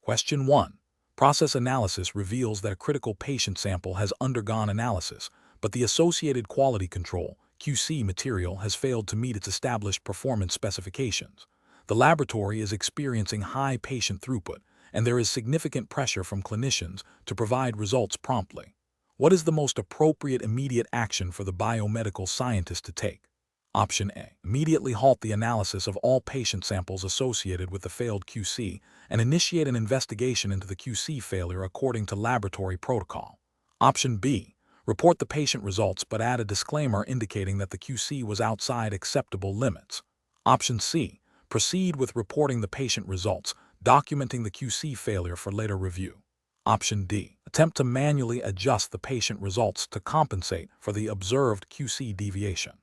Question 1. Process analysis reveals that a critical patient sample has undergone analysis, but the associated quality control (QC) material has failed to meet its established performance specifications. The laboratory is experiencing high patient throughput, and there is significant pressure from clinicians to provide results promptly. What is the most appropriate immediate action for the biomedical scientist to take? Option A. Immediately halt the analysis of all patient samples associated with the failed QC and initiate an investigation into the QC failure according to laboratory protocol. Option B. Report the patient results but add a disclaimer indicating that the QC was outside acceptable limits. Option C. Proceed with reporting the patient results, documenting the QC failure for later review. Option D. Attempt to manually adjust the patient results to compensate for the observed QC deviation.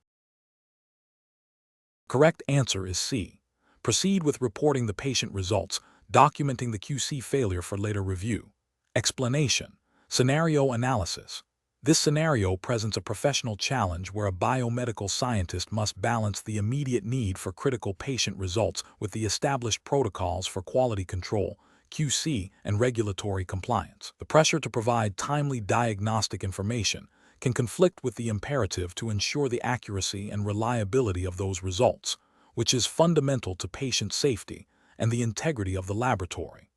Correct answer is C. Proceed with reporting the patient results, documenting the QC failure for later review. Explanation. Scenario analysis. This scenario presents a professional challenge where a biomedical scientist must balance the immediate need for critical patient results with the established protocols for quality control, QC, and regulatory compliance. The pressure to provide timely diagnostic information can conflict with the imperative to ensure the accuracy and reliability of those results, which is fundamental to patient safety and the integrity of the laboratory.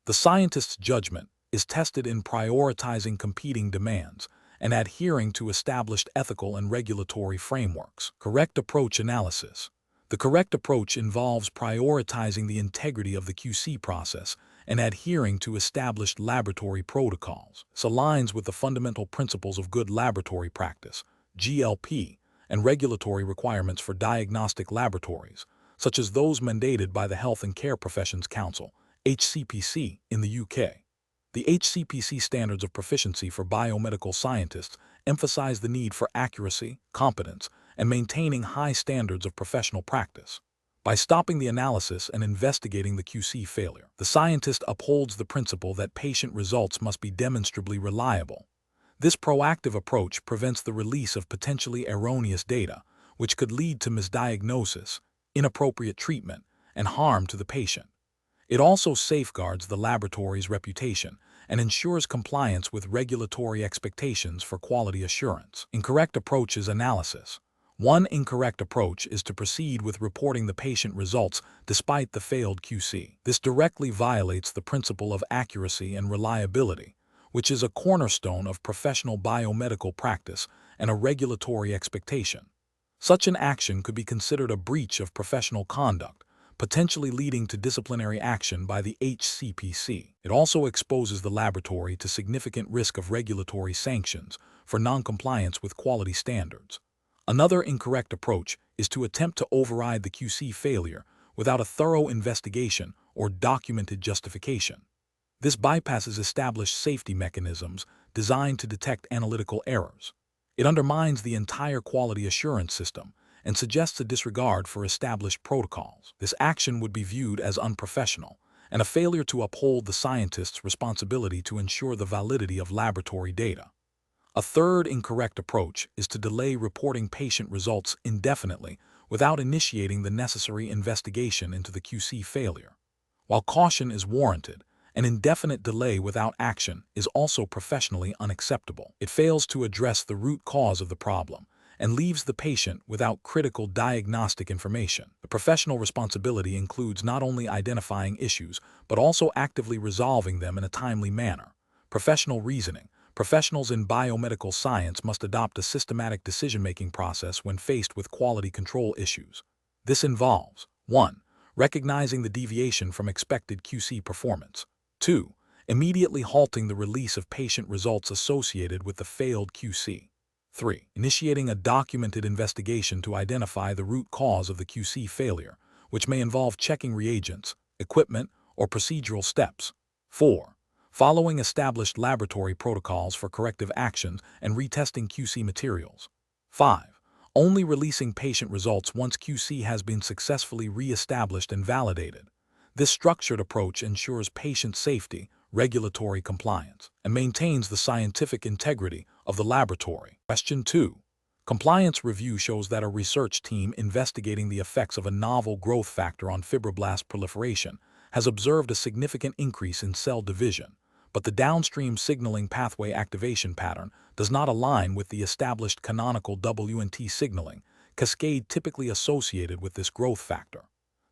The scientist's judgment is tested in prioritizing competing demands and adhering to established ethical and regulatory frameworks. Correct approach analysis. The correct approach involves prioritizing the integrity of the QC process and adhering to established laboratory protocols. This aligns with the fundamental principles of good laboratory practice, GLP, and regulatory requirements for diagnostic laboratories, such as those mandated by the Health and Care Professions Council, HCPC, in the UK. The HCPC standards of proficiency for biomedical scientists emphasize the need for accuracy, competence, and maintaining high standards of professional practice. By stopping the analysis and investigating the QC failure, the scientist upholds the principle that patient results must be demonstrably reliable. This proactive approach prevents the release of potentially erroneous data, which could lead to misdiagnosis, inappropriate treatment, and harm to the patient. It also safeguards the laboratory's reputation and ensures compliance with regulatory expectations for quality assurance. Incorrect approaches analysis. One incorrect approach is to proceed with reporting the patient results despite the failed QC. This directly violates the principle of accuracy and reliability, which is a cornerstone of professional biomedical practice and a regulatory expectation. Such an action could be considered a breach of professional conduct, potentially leading to disciplinary action by the HCPC. It also exposes the laboratory to significant risk of regulatory sanctions for noncompliance with quality standards. Another incorrect approach is to attempt to override the QC failure without a thorough investigation or documented justification. This bypasses established safety mechanisms designed to detect analytical errors. It undermines the entire quality assurance system and suggests a disregard for established protocols. This action would be viewed as unprofessional and a failure to uphold the scientist's responsibility to ensure the validity of laboratory data. A third incorrect approach is to delay reporting patient results indefinitely without initiating the necessary investigation into the QC failure. While caution is warranted, an indefinite delay without action is also professionally unacceptable. It fails to address the root cause of the problem and leaves the patient without critical diagnostic information. The professional responsibility includes not only identifying issues, but also actively resolving them in a timely manner. Professional reasoning. Professionals in biomedical science must adopt a systematic decision-making process when faced with quality control issues. This involves 1. Recognizing the deviation from expected QC performance. 2. Immediately halting the release of patient results associated with the failed QC. 3. Initiating a documented investigation to identify the root cause of the QC failure, which may involve checking reagents, equipment, or procedural steps. 4. Following established laboratory protocols for corrective actions and retesting QC materials. 5. Only releasing patient results once QC has been successfully re-established and validated. This structured approach ensures patient safety, regulatory compliance, and maintains the scientific integrity of the laboratory. Question 2. Compliance review shows that a research team investigating the effects of a novel growth factor on fibroblast proliferation has observed a significant increase in cell division, but the downstream signaling pathway activation pattern does not align with the established canonical WNT signaling cascade typically associated with this growth factor.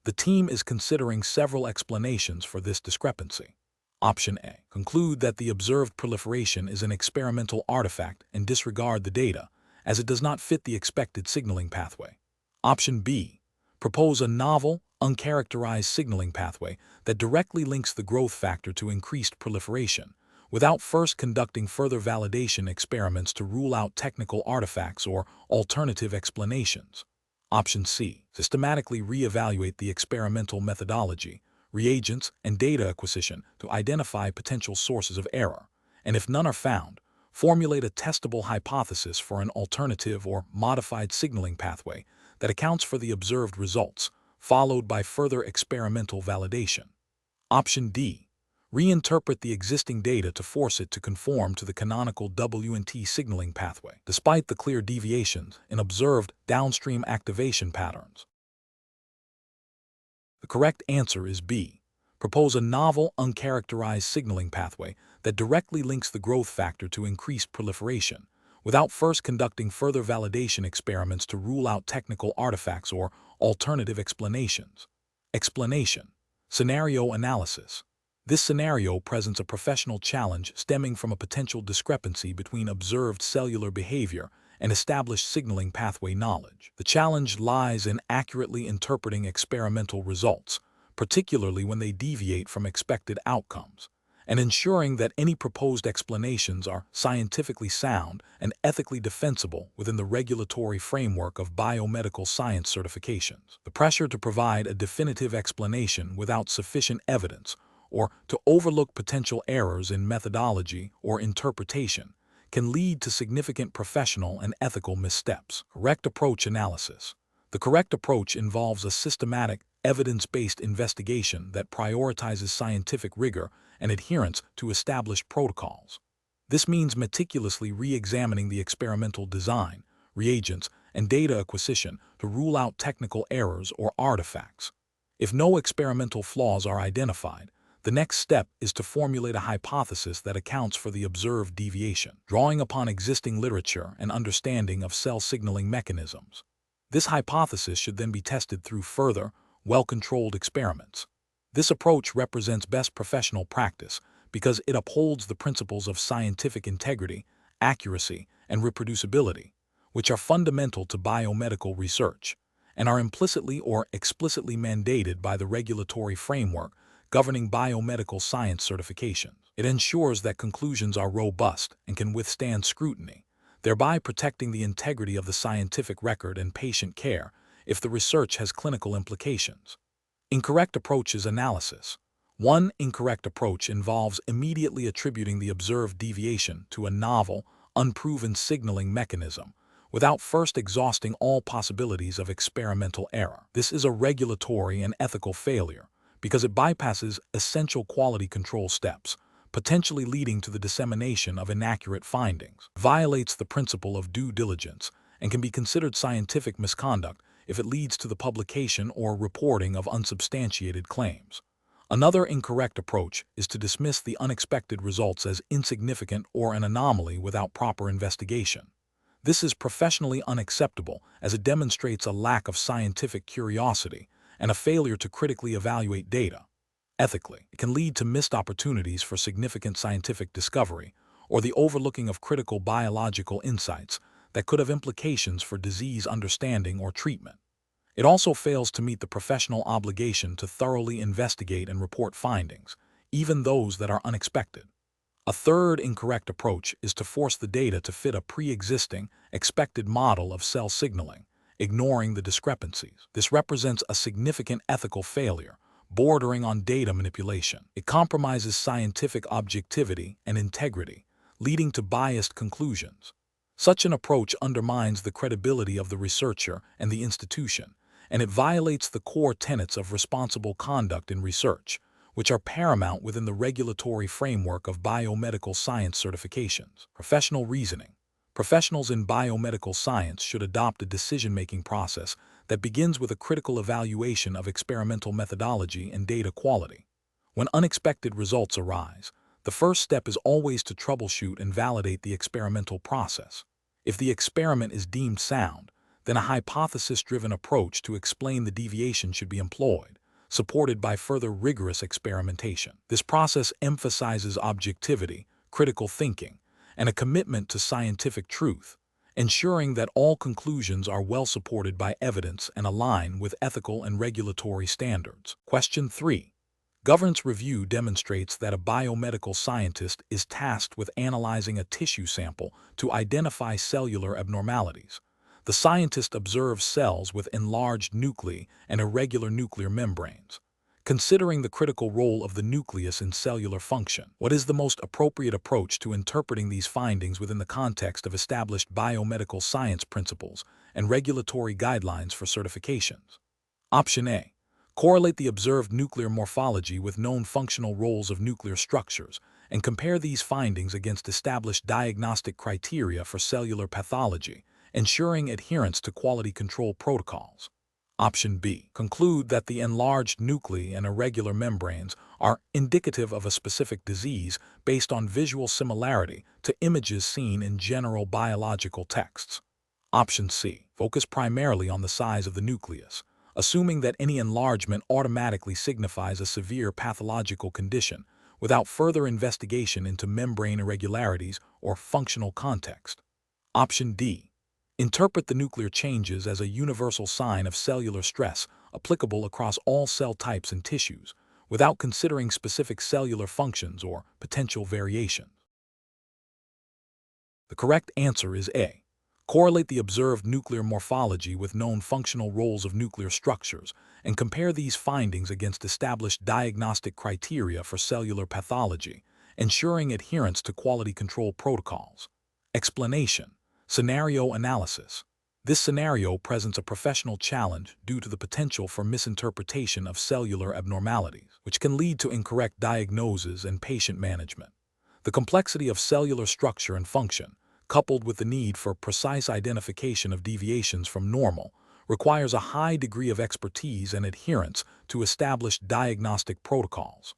The team is considering several explanations for this discrepancy. Option A. Conclude that the observed proliferation is an experimental artifact and disregard the data, as it does not fit the expected signaling pathway. Option B. Propose a novel, uncharacterized signaling pathway that directly links the growth factor to increased proliferation, without first conducting further validation experiments to rule out technical artifacts or alternative explanations. Option C. Systematically reevaluate the experimental methodology, reagents, and data acquisition to identify potential sources of error, and if none are found, formulate a testable hypothesis for an alternative or modified signaling pathway that accounts for the observed results, followed by further experimental validation. Option D. Reinterpret the existing data to force it to conform to the canonical WNT signaling pathway, despite the clear deviations in observed downstream activation patterns. The correct answer is B. Propose a novel, uncharacterized signaling pathway that directly links the growth factor to increased proliferation, without first conducting further validation experiments to rule out technical artifacts or alternative explanations. Explanation. Scenario analysis. This scenario presents a professional challenge stemming from a potential discrepancy between observed cellular behavior and established signaling pathway knowledge. The challenge lies in accurately interpreting experimental results, particularly when they deviate from expected outcomes, and ensuring that any proposed explanations are scientifically sound and ethically defensible within the regulatory framework of biomedical science certifications. The pressure to provide a definitive explanation without sufficient evidence or to overlook potential errors in methodology or interpretation can lead to significant professional and ethical missteps. Correct approach analysis. The correct approach involves a systematic, evidence-based investigation that prioritizes scientific rigor and adherence to established protocols. This means meticulously re-examining the experimental design, reagents, and data acquisition to rule out technical errors or artifacts. If no experimental flaws are identified, the next step is to formulate a hypothesis that accounts for the observed deviation, drawing upon existing literature and understanding of cell signaling mechanisms. This hypothesis should then be tested through further, well-controlled experiments. This approach represents best professional practice because it upholds the principles of scientific integrity, accuracy, and reproducibility, which are fundamental to biomedical research, and are implicitly or explicitly mandated by the regulatory framework governing biomedical science certifications. It ensures that conclusions are robust and can withstand scrutiny, thereby protecting the integrity of the scientific record and patient care if the research has clinical implications. Incorrect approaches analysis. One incorrect approach involves immediately attributing the observed deviation to a novel, unproven signaling mechanism without first exhausting all possibilities of experimental error. This is a regulatory and ethical failure because it bypasses essential quality control steps, potentially leading to the dissemination of inaccurate findings, violates the principle of due diligence, and can be considered scientific misconduct if it leads to the publication or reporting of unsubstantiated claims. Another incorrect approach is to dismiss the unexpected results as insignificant or an anomaly without proper investigation. This is professionally unacceptable as it demonstrates a lack of scientific curiosity and a failure to critically evaluate data. Ethically, it can lead to missed opportunities for significant scientific discovery or the overlooking of critical biological insights that could have implications for disease understanding or treatment. It also fails to meet the professional obligation to thoroughly investigate and report findings, even those that are unexpected. A third incorrect approach is to force the data to fit a pre-existing, expected model of cell signaling, ignoring the discrepancies. This represents a significant ethical failure, bordering on data manipulation. It compromises scientific objectivity and integrity, leading to biased conclusions. Such an approach undermines the credibility of the researcher and the institution, and it violates the core tenets of responsible conduct in research, which are paramount within the regulatory framework of biomedical science certifications. Professional reasoning. Professionals in biomedical science should adopt a decision-making process that begins with a critical evaluation of experimental methodology and data quality. When unexpected results arise, the first step is always to troubleshoot and validate the experimental process. If the experiment is deemed sound, then a hypothesis-driven approach to explain the deviation should be employed, supported by further rigorous experimentation. This process emphasizes objectivity, critical thinking, and a commitment to scientific truth, ensuring that all conclusions are well supported by evidence and align with ethical and regulatory standards. Question 3. Governance review demonstrates that a biomedical scientist is tasked with analyzing a tissue sample to identify cellular abnormalities. The scientist observes cells with enlarged nuclei and irregular nuclear membranes. Considering the critical role of the nucleus in cellular function, what is the most appropriate approach to interpreting these findings within the context of established biomedical science principles and regulatory guidelines for certifications? Option A. Correlate the observed nuclear morphology with known functional roles of nuclear structures and compare these findings against established diagnostic criteria for cellular pathology, ensuring adherence to quality control protocols. Option B. Conclude that the enlarged nuclei and irregular membranes are indicative of a specific disease based on visual similarity to images seen in general biological texts. Option C. Focus primarily on the size of the nucleus, assuming that any enlargement automatically signifies a severe pathological condition without further investigation into membrane irregularities or functional context. Option D. Interpret the nuclear changes as a universal sign of cellular stress applicable across all cell types and tissues, without considering specific cellular functions or potential variations. The correct answer is A. Correlate the observed nuclear morphology with known functional roles of nuclear structures and compare these findings against established diagnostic criteria for cellular pathology, ensuring adherence to quality control protocols. Explanation: scenario analysis. This scenario presents a professional challenge due to the potential for misinterpretation of cellular abnormalities, which can lead to incorrect diagnoses and patient management. The complexity of cellular structure and function, coupled with the need for precise identification of deviations from normal, requires a high degree of expertise and adherence to established diagnostic protocols.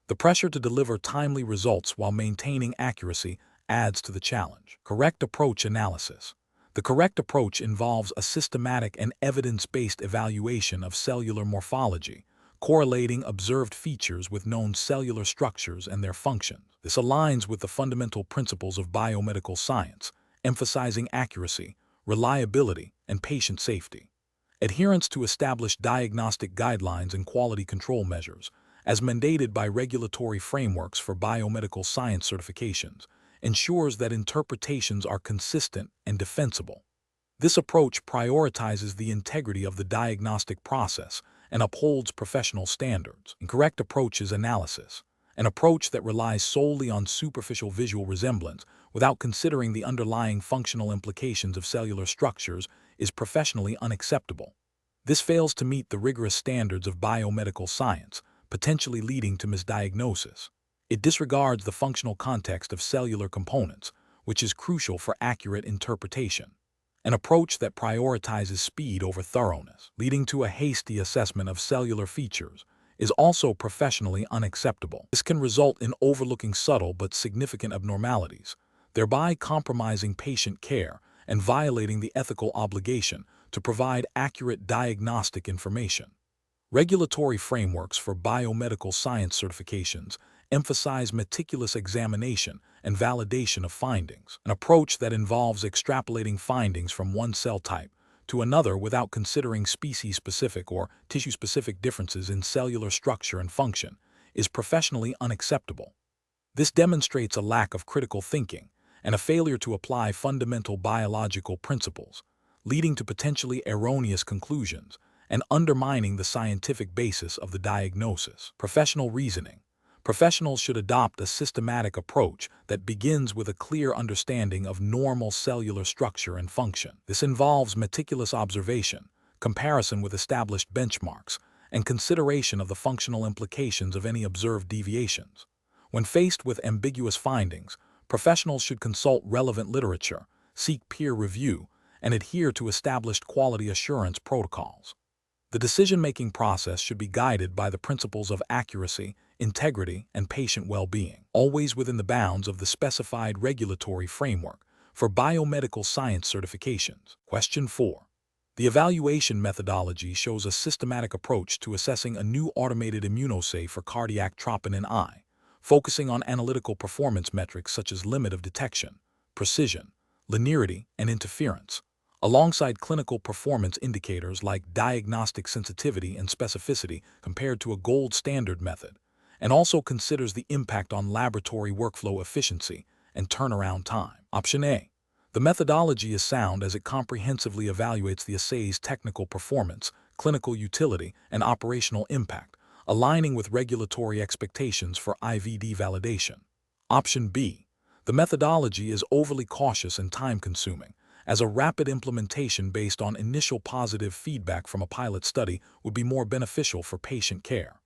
The pressure to deliver timely results while maintaining accuracy adds to the challenge. Correct approach analysis. The correct approach involves a systematic and evidence-based evaluation of cellular morphology, correlating observed features with known cellular structures and their functions. This aligns with the fundamental principles of biomedical science, emphasizing accuracy, reliability, and patient safety. Adherence to established diagnostic guidelines and quality control measures, as mandated by regulatory frameworks for biomedical science certifications, ensures that interpretations are consistent and defensible. This approach prioritizes the integrity of the diagnostic process and upholds professional standards. Incorrect approach is analysis. An approach that relies solely on superficial visual resemblance without considering the underlying functional implications of cellular structures is professionally unacceptable. This fails to meet the rigorous standards of biomedical science, potentially leading to misdiagnosis. It disregards the functional context of cellular components, which is crucial for accurate interpretation. An approach that prioritizes speed over thoroughness, leading to a hasty assessment of cellular features, is also professionally unacceptable. This can result in overlooking subtle but significant abnormalities, thereby compromising patient care and violating the ethical obligation to provide accurate diagnostic information. Regulatory frameworks for biomedical science certifications emphasize meticulous examination and validation of findings, an approach that involves extrapolating findings from one cell type to another without considering species-specific or tissue-specific differences in cellular structure and function, is professionally unacceptable. This demonstrates a lack of critical thinking and a failure to apply fundamental biological principles, leading to potentially erroneous conclusions and undermining the scientific basis of the diagnosis. Professional reasoning. Professionals should adopt a systematic approach that begins with a clear understanding of normal cellular structure and function. This involves meticulous observation, comparison with established benchmarks, and consideration of the functional implications of any observed deviations. When faced with ambiguous findings, professionals should consult relevant literature, seek peer review, and adhere to established quality assurance protocols. The decision-making process should be guided by the principles of accuracy, integrity, and patient well-being, always within the bounds of the specified regulatory framework for biomedical science certifications. Question 4. The evaluation methodology shows a systematic approach to assessing a new automated immunoassay for cardiac troponin I, focusing on analytical performance metrics such as limit of detection, precision, linearity, and interference, alongside clinical performance indicators like diagnostic sensitivity and specificity compared to a gold standard method, and also considers the impact on laboratory workflow efficiency and turnaround time. Option A. The methodology is sound as it comprehensively evaluates the assay's technical performance, clinical utility, and operational impact, aligning with regulatory expectations for IVD validation. Option B. The methodology is overly cautious and time-consuming, as a rapid implementation based on initial positive feedback from a pilot study would be more beneficial for patient care.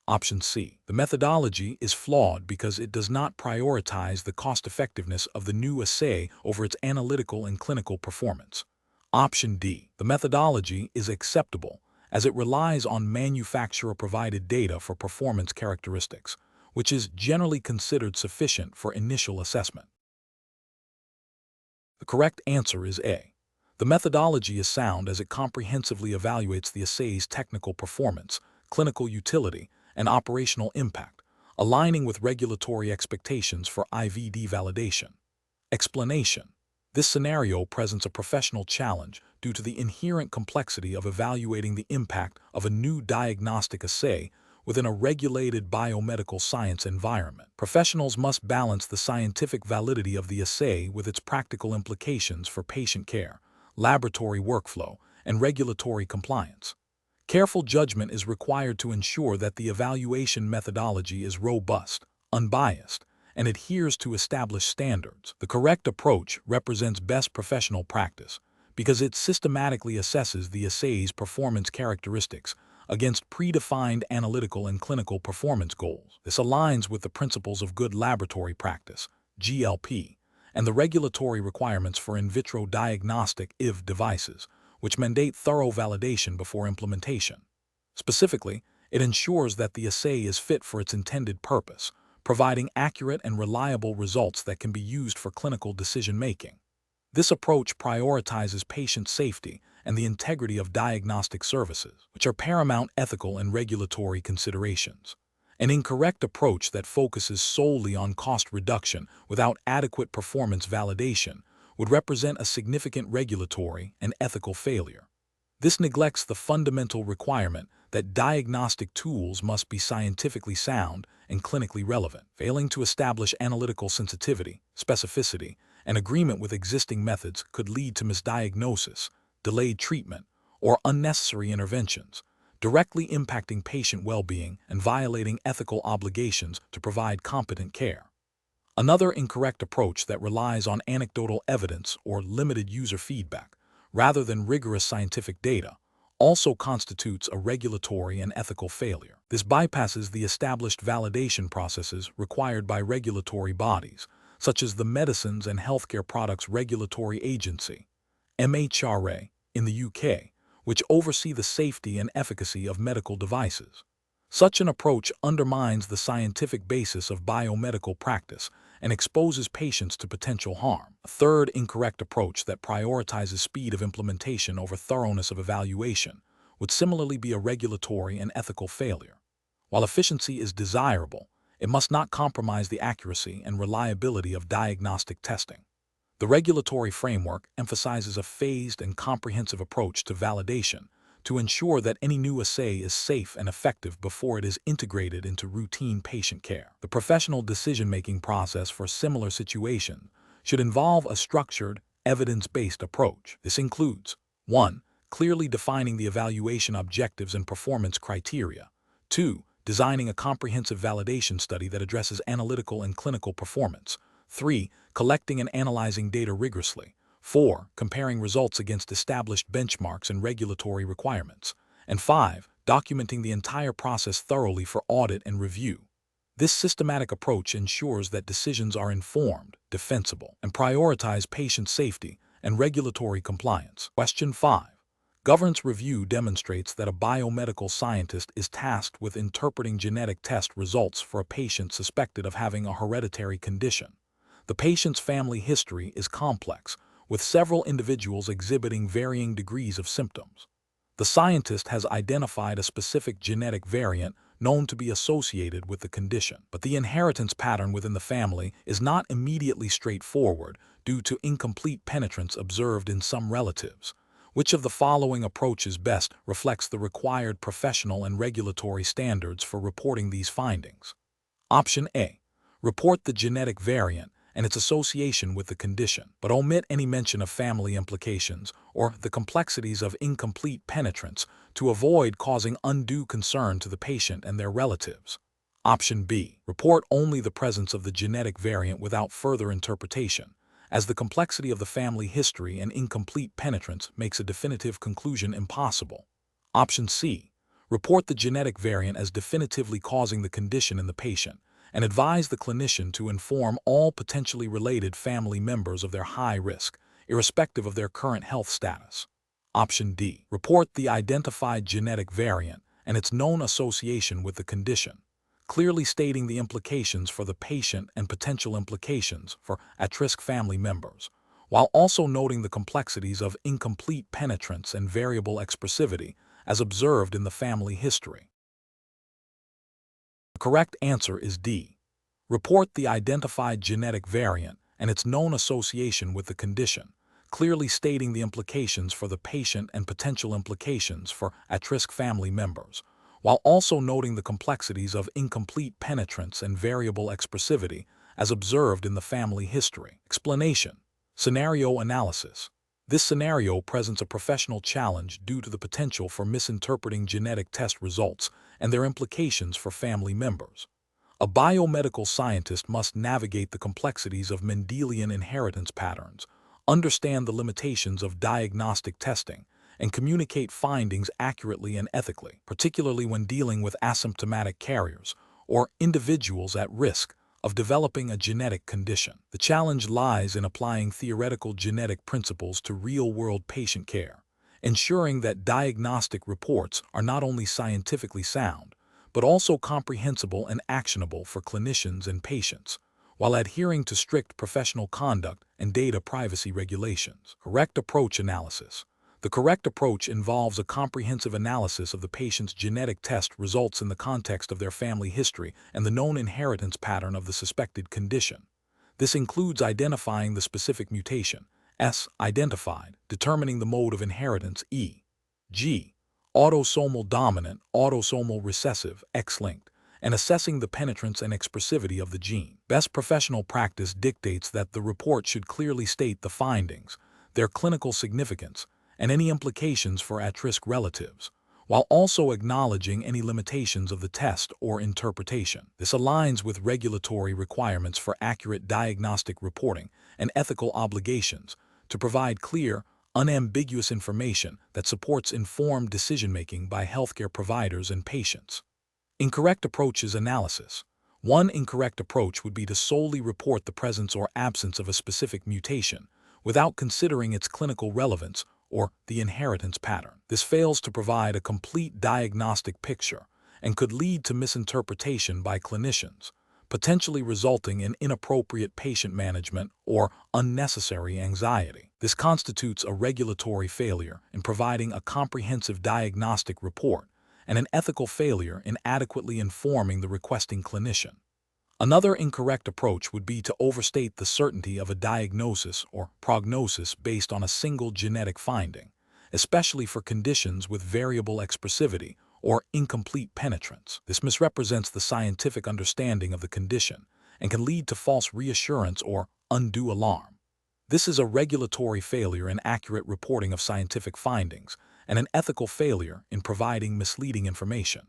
Option C. The methodology is flawed because it does not prioritize the cost-effectiveness of the new assay over its analytical and clinical performance. Option D. The methodology is acceptable as it relies on manufacturer-provided data for performance characteristics, which is generally considered sufficient for initial assessment. The correct answer is A. The methodology is sound as it comprehensively evaluates the assay's technical performance, clinical utility, and operational impact, aligning with regulatory expectations for IVD validation. Explanation. This scenario presents a professional challenge due to the inherent complexity of evaluating the impact of a new diagnostic assay within a regulated biomedical science environment. Professionals must balance the scientific validity of the assay with its practical implications for patient care, laboratory workflow, and regulatory compliance. Careful judgment is required to ensure that the evaluation methodology is robust, unbiased, and adheres to established standards. The correct approach represents best professional practice because it systematically assesses the assay's performance characteristics against predefined analytical and clinical performance goals. This aligns with the principles of good laboratory practice, GLP, and the regulatory requirements for in vitro diagnostic (IV) devices, which mandate thorough validation before implementation. Specifically, it ensures that the assay is fit for its intended purpose, providing accurate and reliable results that can be used for clinical decision-making. This approach prioritizes patient safety and the integrity of diagnostic services, which are paramount ethical and regulatory considerations. An incorrect approach that focuses solely on cost reduction without adequate performance validation would represent a significant regulatory and ethical failure. This neglects the fundamental requirement that diagnostic tools must be scientifically sound and clinically relevant. Failing to establish analytical sensitivity, specificity, and agreement with existing methods could lead to misdiagnosis, delayed treatment, or unnecessary interventions, directly impacting patient well-being and violating ethical obligations to provide competent care. Another incorrect approach that relies on anecdotal evidence or limited user feedback, rather than rigorous scientific data, also constitutes a regulatory and ethical failure. This bypasses the established validation processes required by regulatory bodies, such as the Medicines and Healthcare Products Regulatory Agency, MHRA, in the UK, which oversee the safety and efficacy of medical devices. Such an approach undermines the scientific basis of biomedical practice and exposes patients to potential harm. A third incorrect approach that prioritizes speed of implementation over thoroughness of evaluation would similarly be a regulatory and ethical failure. While efficiency is desirable, it must not compromise the accuracy and reliability of diagnostic testing. The regulatory framework emphasizes a phased and comprehensive approach to validation to ensure that any new assay is safe and effective before it is integrated into routine patient care. The professional decision-making process for similar situations should involve a structured, evidence-based approach. This includes 1. Clearly defining the evaluation objectives and performance criteria. 2. Designing a comprehensive validation study that addresses analytical and clinical performance. 3. Collecting and analyzing data rigorously. 4. Comparing results against established benchmarks and regulatory requirements. And 5. Documenting the entire process thoroughly for audit and review. This systematic approach ensures that decisions are informed, defensible, and prioritize patient safety and regulatory compliance. Question 5. Governance review demonstrates that a biomedical scientist is tasked with interpreting genetic test results for a patient suspected of having a hereditary condition. The patient's family history is complex, with several individuals exhibiting varying degrees of symptoms. The scientist has identified a specific genetic variant known to be associated with the condition, but the inheritance pattern within the family is not immediately straightforward due to incomplete penetrance observed in some relatives. Which of the following approaches best reflects the required professional and regulatory standards for reporting these findings? Option A. Report the genetic variant and its association with the condition, but omit any mention of family implications or the complexities of incomplete penetrance to avoid causing undue concern to the patient and their relatives. Option B. Report only the presence of the genetic variant without further interpretation, as the complexity of the family history and incomplete penetrance makes a definitive conclusion impossible. Option C. Report the genetic variant as definitively causing the condition in the patient, and advise the clinician to inform all potentially related family members of their high risk, irrespective of their current health status. Option D. Report the identified genetic variant and its known association with the condition, clearly stating the implications for the patient and potential implications for at-risk family members, while also noting the complexities of incomplete penetrance and variable expressivity as observed in the family history. The correct answer is D. Report the identified genetic variant and its known association with the condition, clearly stating the implications for the patient and potential implications for at-risk family members, while also noting the complexities of incomplete penetrance and variable expressivity as observed in the family history. Explanation. Scenario analysis. This scenario presents a professional challenge due to the potential for misinterpreting genetic test results and their implications for family members. A biomedical scientist must navigate the complexities of Mendelian inheritance patterns, understand the limitations of diagnostic testing, and communicate findings accurately and ethically, particularly when dealing with asymptomatic carriers or individuals at risk of developing a genetic condition. The challenge lies in applying theoretical genetic principles to real-world patient care, ensuring that diagnostic reports are not only scientifically sound, but also comprehensible and actionable for clinicians and patients, while adhering to strict professional conduct and data privacy regulations. Correct approach analysis. The correct approach involves a comprehensive analysis of the patient's genetic test results in the context of their family history and the known inheritance pattern of the suspected condition. This includes identifying the specific mutation, S, identified, determining the mode of inheritance, e.g., autosomal dominant, autosomal recessive, X-linked, and assessing the penetrance and expressivity of the gene. Best professional practice dictates that the report should clearly state the findings, their clinical significance, and any implications for at-risk relatives, while also acknowledging any limitations of the test or interpretation. This aligns with regulatory requirements for accurate diagnostic reporting and ethical obligations to provide clear, unambiguous information that supports informed decision-making by healthcare providers and patients. Incorrect approaches analysis. One incorrect approach would be to solely report the presence or absence of a specific mutation without considering its clinical relevance or the inheritance pattern. This fails to provide a complete diagnostic picture and could lead to misinterpretation by clinicians, potentially resulting in inappropriate patient management or unnecessary anxiety. This constitutes a regulatory failure in providing a comprehensive diagnostic report and an ethical failure in adequately informing the requesting clinician. Another incorrect approach would be to overstate the certainty of a diagnosis or prognosis based on a single genetic finding, especially for conditions with variable expressivity or incomplete penetrance. This misrepresents the scientific understanding of the condition and can lead to false reassurance or undue alarm. This is a regulatory failure in accurate reporting of scientific findings and an ethical failure in providing misleading information.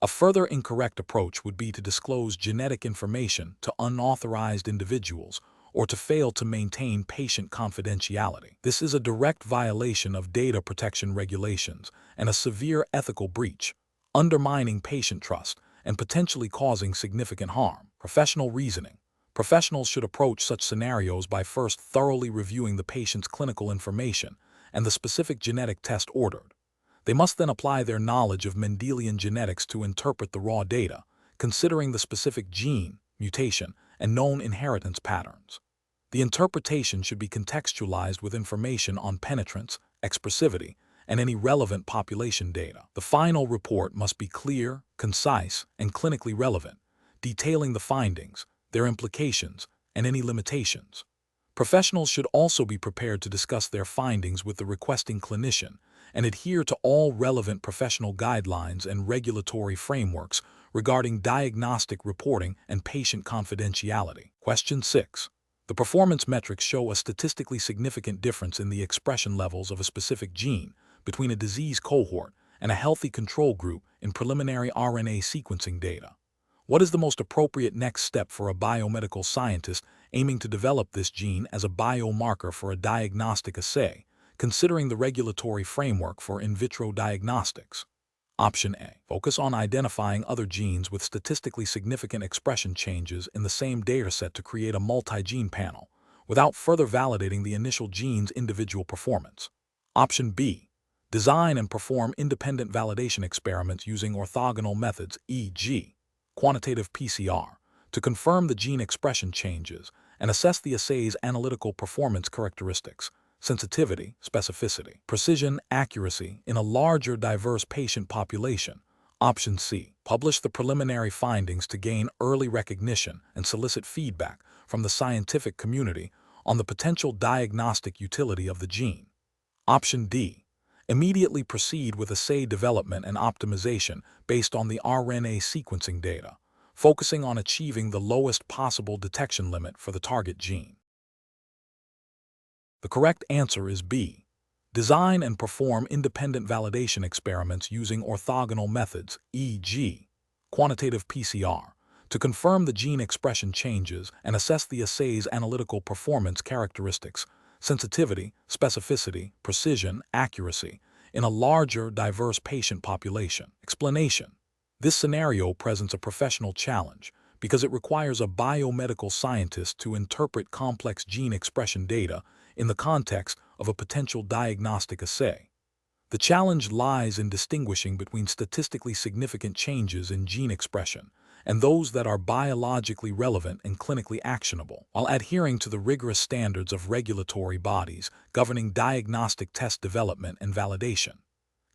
A further incorrect approach would be to disclose genetic information to unauthorized individuals or to fail to maintain patient confidentiality. This is a direct violation of data protection regulations and a severe ethical breach, undermining patient trust and potentially causing significant harm. Professional reasoning. Professionals should approach such scenarios by first thoroughly reviewing the patient's clinical information and the specific genetic test ordered. They must then apply their knowledge of Mendelian genetics to interpret the raw data, considering the specific gene, mutation, and known inheritance patterns. The interpretation should be contextualized with information on penetrance, expressivity, and any relevant population data. The final report must be clear, concise, and clinically relevant, detailing the findings, their implications, and any limitations. Professionals should also be prepared to discuss their findings with the requesting clinician and adhere to all relevant professional guidelines and regulatory frameworks regarding diagnostic reporting and patient confidentiality. Question 6. The performance metrics show a statistically significant difference in the expression levels of a specific gene between a disease cohort and a healthy control group in preliminary RNA sequencing data. What is the most appropriate next step for a biomedical scientist aiming to develop this gene as a biomarker for a diagnostic assay, considering the regulatory framework for in vitro diagnostics? Option A. Focus on identifying other genes with statistically significant expression changes in the same dataset to create a multi-gene panel, without further validating the initial gene's individual performance. Option B. Design and perform independent validation experiments using orthogonal methods, e.g., quantitative PCR, to confirm the gene expression changes and assess the assay's analytical performance characteristics, sensitivity, specificity, precision, accuracy in a larger, diverse patient population. Option C. Publish the preliminary findings to gain early recognition and solicit feedback from the scientific community on the potential diagnostic utility of the gene. Option D. Immediately proceed with assay development and optimization based on the RNA sequencing data, focusing on achieving the lowest possible detection limit for the target gene. The correct answer is B. Design and perform independent validation experiments using orthogonal methods, e.g., quantitative PCR, to confirm the gene expression changes and assess the assay's analytical performance characteristics, sensitivity, specificity, precision, accuracy, in a larger, diverse patient population. Explanation. This scenario presents a professional challenge because it requires a biomedical scientist to interpret complex gene expression data in the context of a potential diagnostic assay. The challenge lies in distinguishing between statistically significant changes in gene expression and those that are biologically relevant and clinically actionable, while adhering to the rigorous standards of regulatory bodies governing diagnostic test development and validation.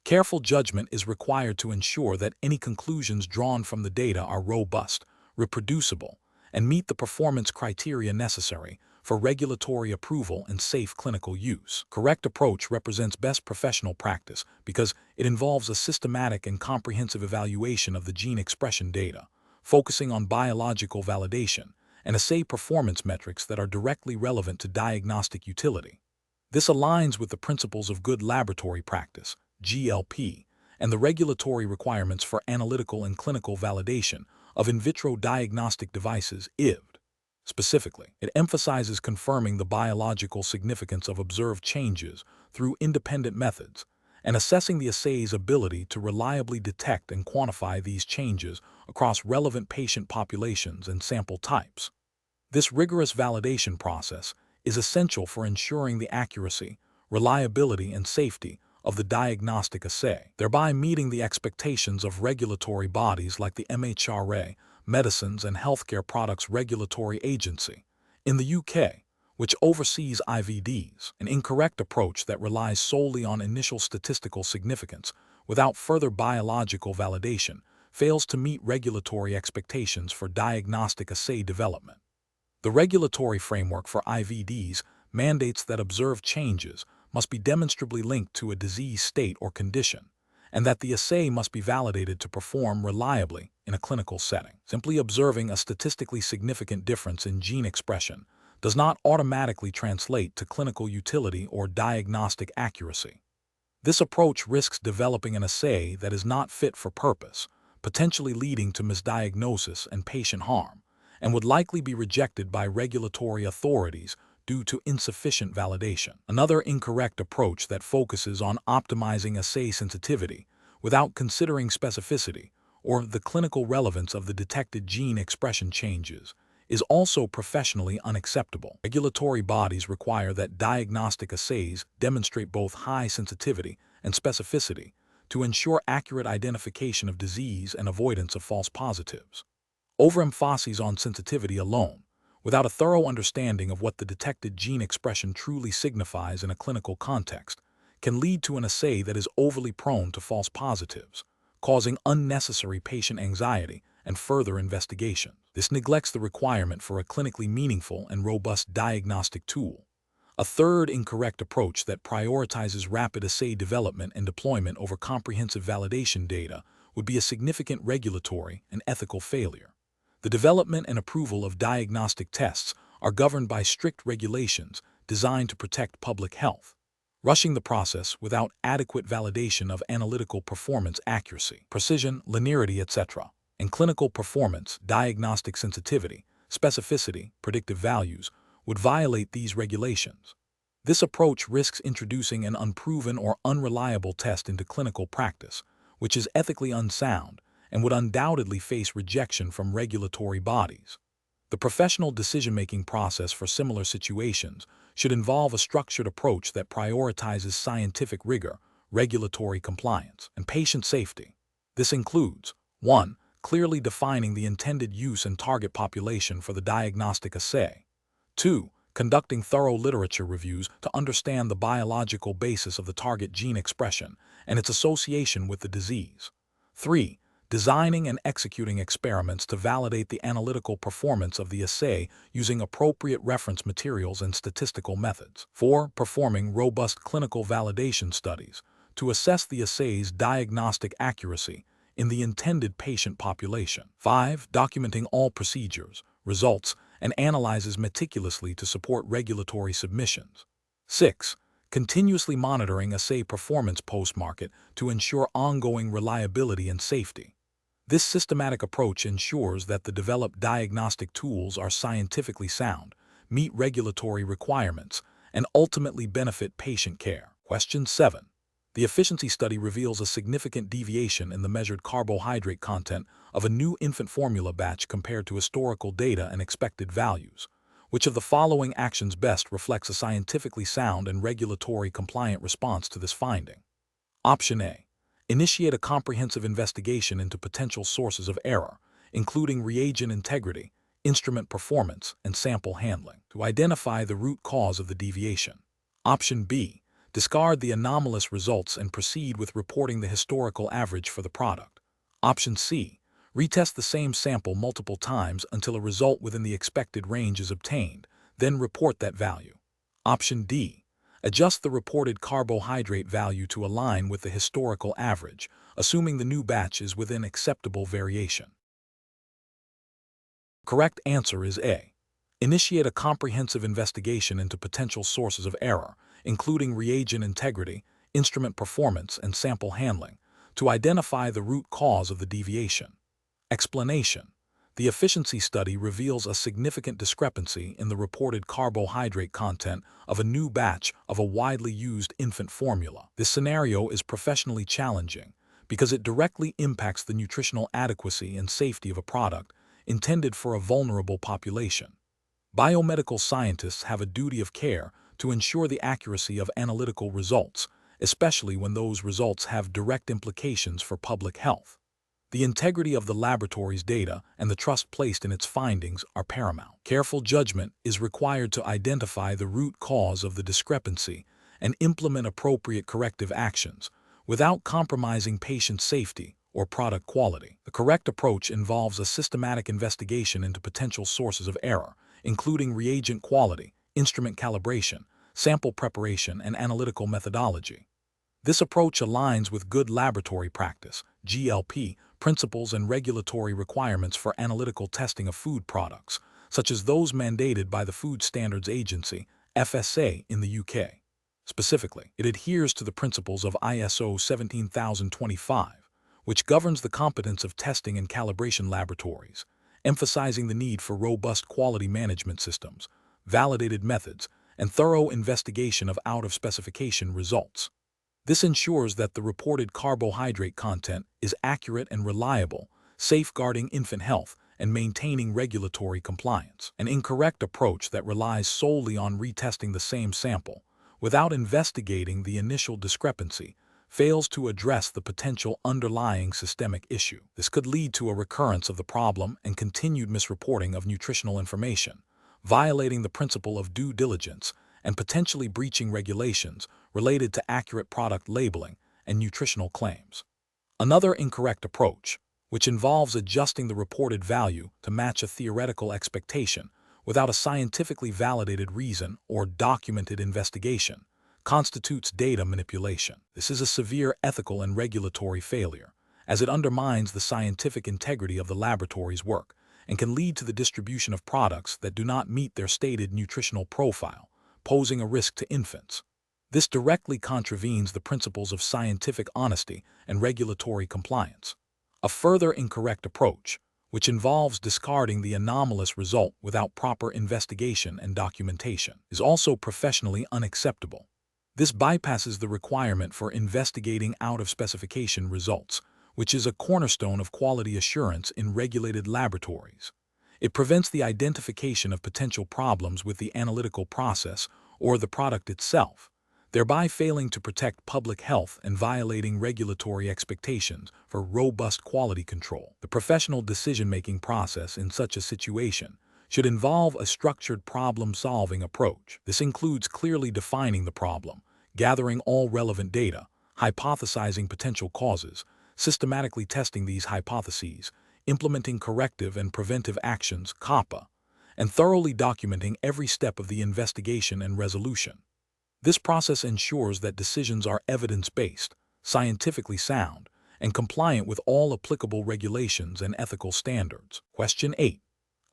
Careful judgment is required to ensure that any conclusions drawn from the data are robust, reproducible, and meet the performance criteria necessary for regulatory approval and safe clinical use. Correct approach represents best professional practice because it involves a systematic and comprehensive evaluation of the gene expression data, focusing on biological validation and assay performance metrics that are directly relevant to diagnostic utility. This aligns with the principles of good laboratory practice, GLP, and the regulatory requirements for analytical and clinical validation of in vitro diagnostic devices, IVD. Specifically, it emphasizes confirming the biological significance of observed changes through independent methods and assessing the assay's ability to reliably detect and quantify these changes across relevant patient populations and sample types. This rigorous validation process is essential for ensuring the accuracy, reliability, and safety of the diagnostic assay, thereby meeting the expectations of regulatory bodies like the MHRA, Medicines and Healthcare Products Regulatory Agency, in the UK, which oversees IVDs. An incorrect approach that relies solely on initial statistical significance without further biological validation fails to meet regulatory expectations for diagnostic assay development. The regulatory framework for IVDs mandates that observed changes must be demonstrably linked to a disease state or condition, and that the assay must be validated to perform reliably in a clinical setting. Simply observing a statistically significant difference in gene expression does not automatically translate to clinical utility or diagnostic accuracy. This approach risks developing an assay that is not fit for purpose, potentially leading to misdiagnosis and patient harm, and would likely be rejected by regulatory authorities due to insufficient validation. Another incorrect approach that focuses on optimizing assay sensitivity without considering specificity or the clinical relevance of the detected gene expression changes is also professionally unacceptable. Regulatory bodies require that diagnostic assays demonstrate both high sensitivity and specificity to ensure accurate identification of disease and avoidance of false positives. Overemphasis on sensitivity alone, without a thorough understanding of what the detected gene expression truly signifies in a clinical context, can lead to an assay that is overly prone to false positives, causing unnecessary patient anxiety and further investigation. This neglects the requirement for a clinically meaningful and robust diagnostic tool. A third incorrect approach that prioritizes rapid assay development and deployment over comprehensive validation data would be a significant regulatory and ethical failure. The development and approval of diagnostic tests are governed by strict regulations designed to protect public health. Rushing the process without adequate validation of analytical performance accuracy, precision, linearity, etc., and clinical performance, diagnostic sensitivity, specificity, predictive values, would violate these regulations. This approach risks introducing an unproven or unreliable test into clinical practice, which is ethically unsound and would undoubtedly face rejection from regulatory bodies. The professional decision-making process for similar situations should involve a structured approach that prioritizes scientific rigor, regulatory compliance, and patient safety. This includes 1. Clearly defining the intended use and target population for the diagnostic assay. 2. Conducting thorough literature reviews to understand the biological basis of the target gene expression and its association with the disease. 3. Designing and executing experiments to validate the analytical performance of the assay using appropriate reference materials and statistical methods. 4. Performing robust clinical validation studies to assess the assay's diagnostic accuracy in the intended patient population. 5. Documenting all procedures, results, and analyses meticulously to support regulatory submissions. 6. Continuously monitoring assay performance post-market to ensure ongoing reliability and safety. This systematic approach ensures that the developed diagnostic tools are scientifically sound, meet regulatory requirements, and ultimately benefit patient care. Question 7. The efficiency study reveals a significant deviation in the measured carbohydrate content of a new infant formula batch compared to historical data and expected values. Which of the following actions best reflects a scientifically sound and regulatory compliant response to this finding? Option A. Initiate a comprehensive investigation into potential sources of error, including reagent integrity, instrument performance, and sample handling, to identify the root cause of the deviation. Option B. Discard the anomalous results and proceed with reporting the historical average for the product. Option C. Retest the same sample multiple times until a result within the expected range is obtained, then report that value. Option D. Adjust the reported carbohydrate value to align with the historical average, assuming the new batch is within acceptable variation. Correct answer is A. Initiate a comprehensive investigation into potential sources of error, including reagent integrity, instrument performance, and sample handling, to identify the root cause of the deviation. Explanation. The efficiency study reveals a significant discrepancy in the reported carbohydrate content of a new batch of a widely used infant formula. This scenario is professionally challenging because it directly impacts the nutritional adequacy and safety of a product intended for a vulnerable population. Biomedical scientists have a duty of care to ensure the accuracy of analytical results, especially when those results have direct implications for public health. The integrity of the laboratory's data and the trust placed in its findings are paramount. Careful judgment is required to identify the root cause of the discrepancy and implement appropriate corrective actions without compromising patient safety or product quality. The correct approach involves a systematic investigation into potential sources of error, including reagent quality, instrument calibration, sample preparation, and analytical methodology. This approach aligns with good laboratory practice, GLP, principles and regulatory requirements for analytical testing of food products, such as those mandated by the Food Standards Agency, FSA, in the UK. Specifically, it adheres to the principles of ISO 17025, which governs the competence of testing and calibration laboratories, emphasizing the need for robust quality management systems, validated methods, and thorough investigation of out-of-specification results. This ensures that the reported carbohydrate content is accurate and reliable, safeguarding infant health and maintaining regulatory compliance. An incorrect approach that relies solely on retesting the same sample, without investigating the initial discrepancy, fails to address the potential underlying systemic issue. This could lead to a recurrence of the problem and continued misreporting of nutritional information, violating the principle of due diligence and potentially breaching regulations related to accurate product labeling and nutritional claims. Another incorrect approach, which involves adjusting the reported value to match a theoretical expectation without a scientifically validated reason or documented investigation, constitutes data manipulation. This is a severe ethical and regulatory failure, as it undermines the scientific integrity of the laboratory's work and can lead to the distribution of products that do not meet their stated nutritional profile, posing a risk to infants. This directly contravenes the principles of scientific honesty and regulatory compliance. A further incorrect approach, which involves discarding the anomalous result without proper investigation and documentation, is also professionally unacceptable. This bypasses the requirement for investigating out-of-specification results, which is a cornerstone of quality assurance in regulated laboratories. It prevents the identification of potential problems with the analytical process or the product itself, thereby failing to protect public health and violating regulatory expectations for robust quality control. The professional decision-making process in such a situation should involve a structured problem-solving approach. This includes clearly defining the problem, gathering all relevant data, hypothesizing potential causes, systematically testing these hypotheses, implementing corrective and preventive actions (COPPA), and thoroughly documenting every step of the investigation and resolution. This process ensures that decisions are evidence-based, scientifically sound, and compliant with all applicable regulations and ethical standards. Question 8.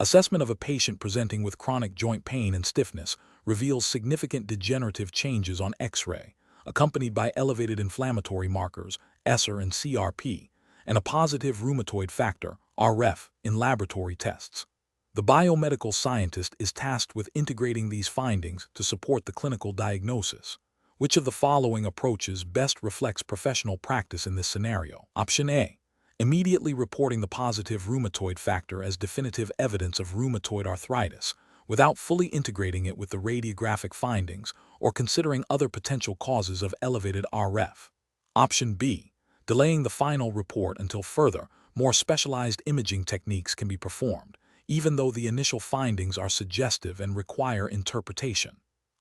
Assessment of a patient presenting with chronic joint pain and stiffness reveals significant degenerative changes on X-ray, accompanied by elevated inflammatory markers, ESR and CRP, and a positive rheumatoid factor, RF, in laboratory tests. The biomedical scientist is tasked with integrating these findings to support the clinical diagnosis. Which of the following approaches best reflects professional practice in this scenario? Option A. Immediately reporting the positive rheumatoid factor as definitive evidence of rheumatoid arthritis, without fully integrating it with the radiographic findings or considering other potential causes of elevated RF. Option B. Delaying the final report until further, more specialized imaging techniques can be performed, even though the initial findings are suggestive and require interpretation.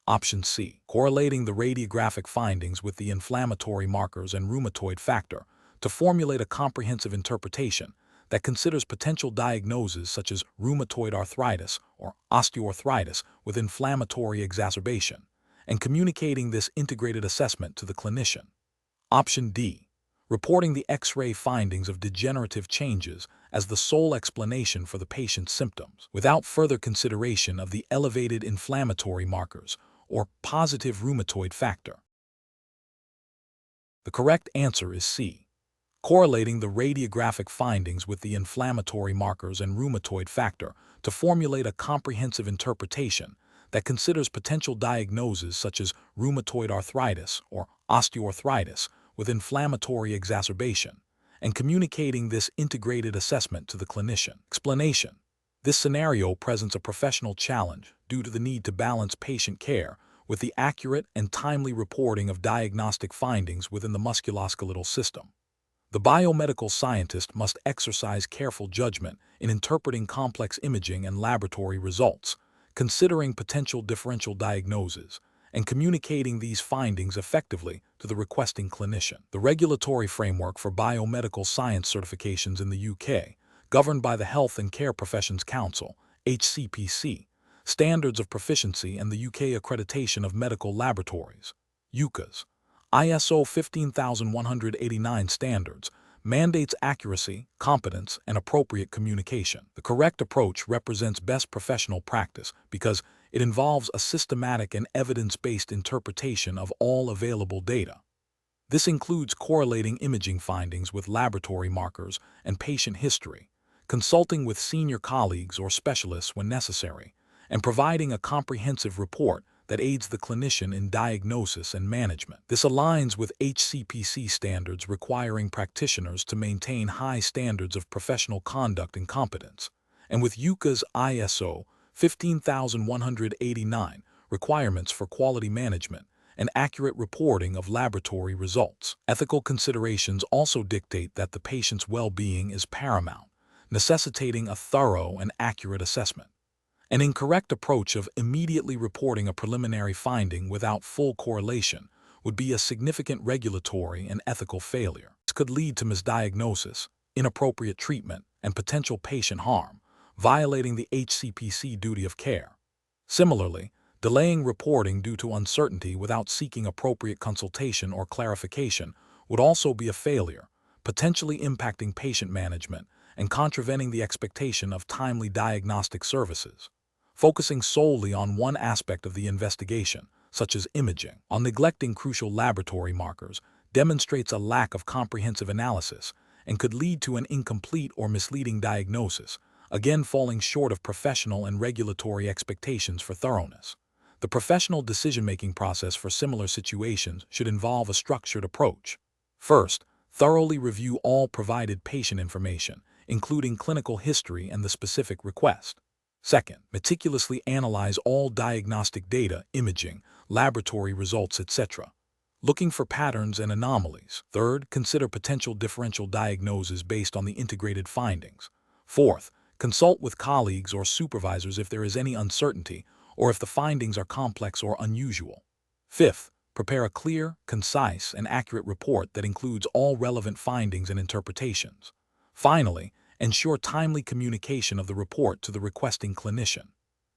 Option C. Correlating the radiographic findings with the inflammatory markers and rheumatoid factor to formulate a comprehensive interpretation that considers potential diagnoses such as rheumatoid arthritis or osteoarthritis with inflammatory exacerbation, and communicating this integrated assessment to the clinician. Option D. Reporting the X-ray findings of degenerative changes as the sole explanation for the patient's symptoms, without further consideration of the elevated inflammatory markers or positive rheumatoid factor. The correct answer is C. Correlating the radiographic findings with the inflammatory markers and rheumatoid factor to formulate a comprehensive interpretation that considers potential diagnoses such as rheumatoid arthritis or osteoarthritis with inflammatory exacerbation, and communicating this integrated assessment to the clinician. Explanation. This scenario presents a professional challenge due to the need to balance patient care with the accurate and timely reporting of diagnostic findings within the musculoskeletal system. The biomedical scientist must exercise careful judgment in interpreting complex imaging and laboratory results, considering potential differential diagnoses, and communicating these findings effectively to the requesting clinician. The regulatory framework for biomedical science certifications in the UK, governed by the Health and Care Professions Council, HCPC, Standards of Proficiency and the UK Accreditation of Medical Laboratories, UKAS, ISO 15189 standards, mandates accuracy, competence, and appropriate communication. The correct approach represents best professional practice because it involves a systematic and evidence-based interpretation of all available data. This includes correlating imaging findings with laboratory markers and patient history, consulting with senior colleagues or specialists when necessary, and providing a comprehensive report that aids the clinician in diagnosis and management. This aligns with HCPC standards requiring practitioners to maintain high standards of professional conduct and competence, and with UKA's ISO 15189 requirements for quality management and accurate reporting of laboratory results. Ethical considerations also dictate that the patient's well-being is paramount, necessitating a thorough and accurate assessment. An incorrect approach of immediately reporting a preliminary finding without full correlation would be a significant regulatory and ethical failure. This could lead to misdiagnosis, inappropriate treatment, and potential patient harm, violating the HCPC duty of care. Similarly, delaying reporting due to uncertainty without seeking appropriate consultation or clarification would also be a failure, potentially impacting patient management and contravening the expectation of timely diagnostic services. Focusing solely on one aspect of the investigation, such as imaging, on neglecting crucial laboratory markers, demonstrates a lack of comprehensive analysis and could lead to an incomplete or misleading diagnosis, again falling short of professional and regulatory expectations for thoroughness. The professional decision-making process for similar situations should involve a structured approach. First, thoroughly review all provided patient information, including clinical history and the specific request. Second, meticulously analyze all diagnostic data, imaging, laboratory results, etc., looking for patterns and anomalies. Third, consider potential differential diagnoses based on the integrated findings. Fourth, consult with colleagues or supervisors if there is any uncertainty or if the findings are complex or unusual. Fifth, prepare a clear, concise, and accurate report that includes all relevant findings and interpretations. Finally, ensure timely communication of the report to the requesting clinician.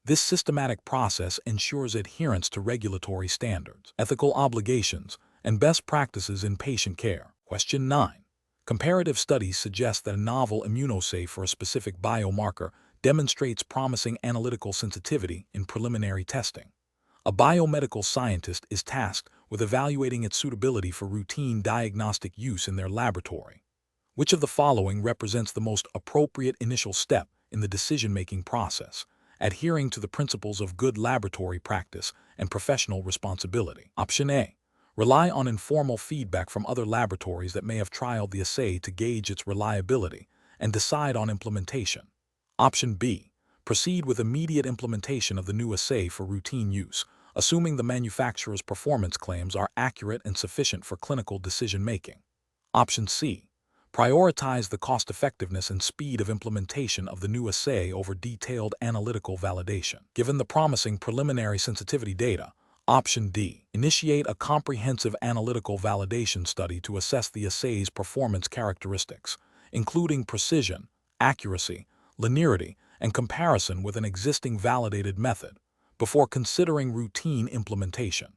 This systematic process ensures adherence to regulatory standards, ethical obligations, and best practices in patient care. Question 9. Comparative studies suggest that a novel immunoassay for a specific biomarker demonstrates promising analytical sensitivity in preliminary testing. A biomedical scientist is tasked with evaluating its suitability for routine diagnostic use in their laboratory. Which of the following represents the most appropriate initial step in the decision-making process, adhering to the principles of good laboratory practice and professional responsibility? Option A. Rely on informal feedback from other laboratories that may have trialed the assay to gauge its reliability and decide on implementation. Option B. Proceed with immediate implementation of the new assay for routine use, assuming the manufacturer's performance claims are accurate and sufficient for clinical decision-making. Option C. Prioritize the cost-effectiveness and speed of implementation of the new assay over detailed analytical validation. Given the promising preliminary sensitivity data, Option D. Initiate a comprehensive analytical validation study to assess the assay's performance characteristics, including precision, accuracy, linearity, and comparison with an existing validated method, before considering routine implementation.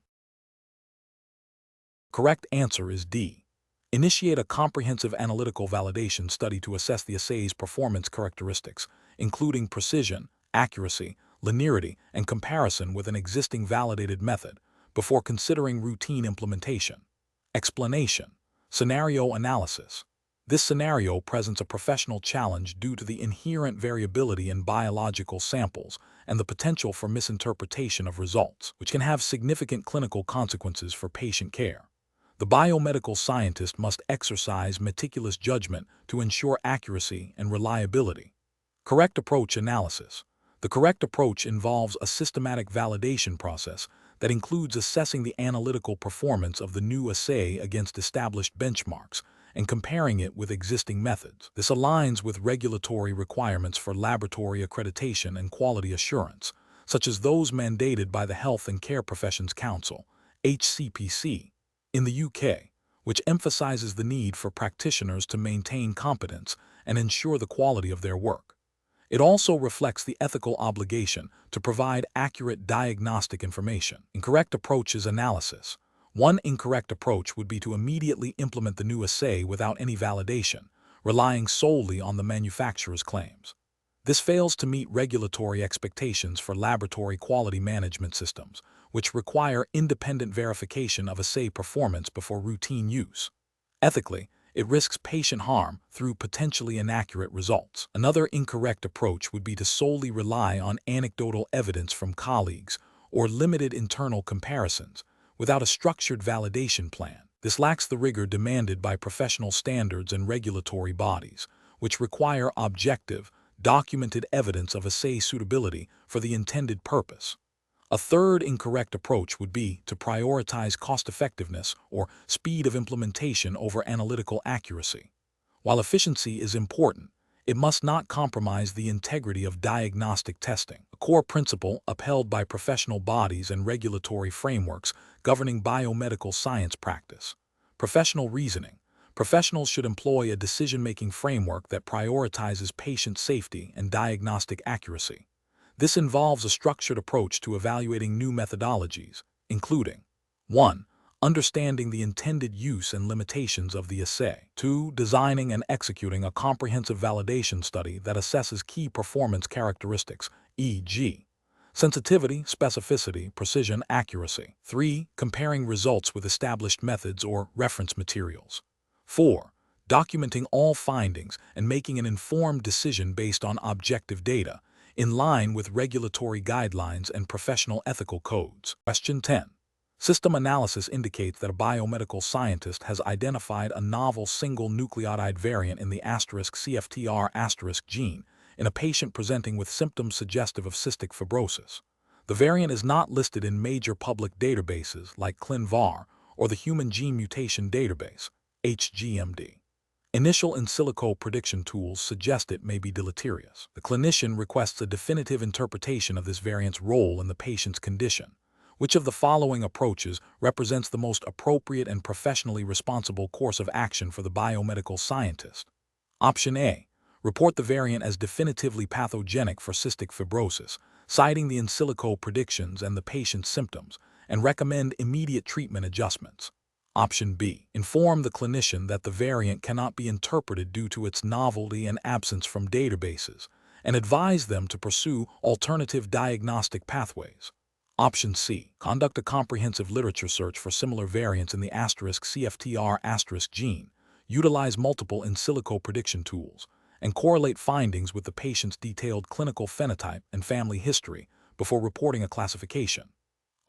Correct answer is D. Initiate a comprehensive analytical validation study to assess the assay's performance characteristics, including precision, accuracy, linearity, and comparison with an existing validated method, before considering routine implementation. Explanation. Scenario analysis. This scenario presents a professional challenge due to the inherent variability in biological samples and the potential for misinterpretation of results, which can have significant clinical consequences for patient care. The biomedical scientist must exercise meticulous judgment to ensure accuracy and reliability. Correct approach analysis. The correct approach involves a systematic validation process that includes assessing the analytical performance of the new assay against established benchmarks and comparing it with existing methods. This aligns with regulatory requirements for laboratory accreditation and quality assurance, such as those mandated by the Health and Care Professions Council, HCPC, in the UK, which emphasizes the need for practitioners to maintain competence and ensure the quality of their work. It also reflects the ethical obligation to provide accurate diagnostic information. Incorrect approach is analysis. One incorrect approach would be to immediately implement the new assay without any validation, relying solely on the manufacturer's claims. This fails to meet regulatory expectations for laboratory quality management systems, which require independent verification of assay performance before routine use. Ethically, it risks patient harm through potentially inaccurate results. Another incorrect approach would be to solely rely on anecdotal evidence from colleagues or limited internal comparisons without a structured validation plan. This lacks the rigor demanded by professional standards and regulatory bodies, which require objective, documented evidence of assay suitability for the intended purpose. A third incorrect approach would be to prioritize cost-effectiveness or speed of implementation over analytical accuracy. While efficiency is important, it must not compromise the integrity of diagnostic testing, a core principle upheld by professional bodies and regulatory frameworks governing biomedical science practice. Professional reasoning. Professionals should employ a decision-making framework that prioritizes patient safety and diagnostic accuracy. This involves a structured approach to evaluating new methodologies, including 1. Understanding the intended use and limitations of the assay. 2. Designing and executing a comprehensive validation study that assesses key performance characteristics, e.g., sensitivity, specificity, precision, accuracy. 3. Comparing results with established methods or reference materials. 4. Documenting all findings and making an informed decision based on objective data, in line with regulatory guidelines and professional ethical codes. Question 10. System analysis indicates that a biomedical scientist has identified a novel single nucleotide variant in the *CFTR* gene in a patient presenting with symptoms suggestive of cystic fibrosis. The variant is not listed in major public databases like ClinVar or the Human Gene Mutation Database, HGMD. Initial in silico prediction tools suggest it may be deleterious. The clinician requests a definitive interpretation of this variant's role in the patient's condition. Which of the following approaches represents the most appropriate and professionally responsible course of action for the biomedical scientist? Option A. Report the variant as definitively pathogenic for cystic fibrosis, citing the in silico predictions and the patient's symptoms, and recommend immediate treatment adjustments. Option B. Inform the clinician that the variant cannot be interpreted due to its novelty and absence from databases, and advise them to pursue alternative diagnostic pathways. Option C. Conduct a comprehensive literature search for similar variants in the *CFTR* gene, utilize multiple in silico prediction tools, and correlate findings with the patient's detailed clinical phenotype and family history before reporting a classification.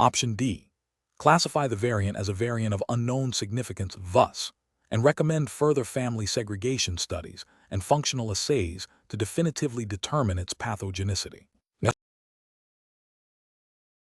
Option D. Classify the variant as a variant of unknown significance (VUS), and recommend further family segregation studies and functional assays to definitively determine its pathogenicity.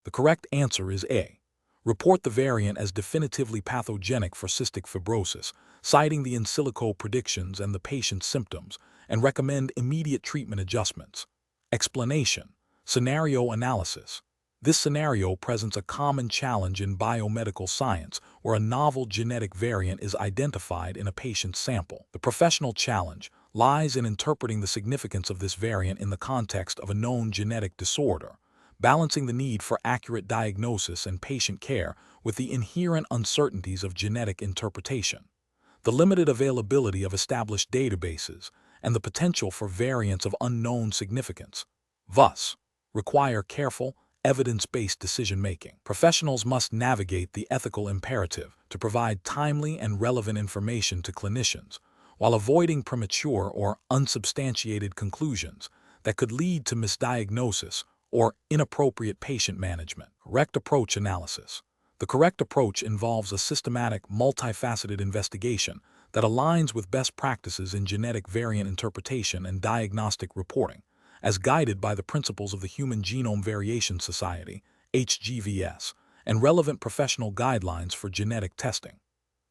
The correct answer is A. Report the variant as definitively pathogenic for cystic fibrosis, citing the in silico predictions and the patient's symptoms, and recommend immediate treatment adjustments. Explanation. Scenario analysis. This scenario presents a common challenge in biomedical science where a novel genetic variant is identified in a patient's sample. The professional challenge lies in interpreting the significance of this variant in the context of a known genetic disorder, balancing the need for accurate diagnosis and patient care with the inherent uncertainties of genetic interpretation. The limited availability of established databases and the potential for variants of unknown significance, VUS, require careful, evidence-based decision-making. Professionals must navigate the ethical imperative to provide timely and relevant information to clinicians while avoiding premature or unsubstantiated conclusions that could lead to misdiagnosis or inappropriate patient management. Correct approach analysis. The correct approach involves a systematic, multifaceted investigation that aligns with best practices in genetic variant interpretation and diagnostic reporting, as guided by the principles of the Human Genome Variation Society, HGVS, and relevant professional guidelines for genetic testing.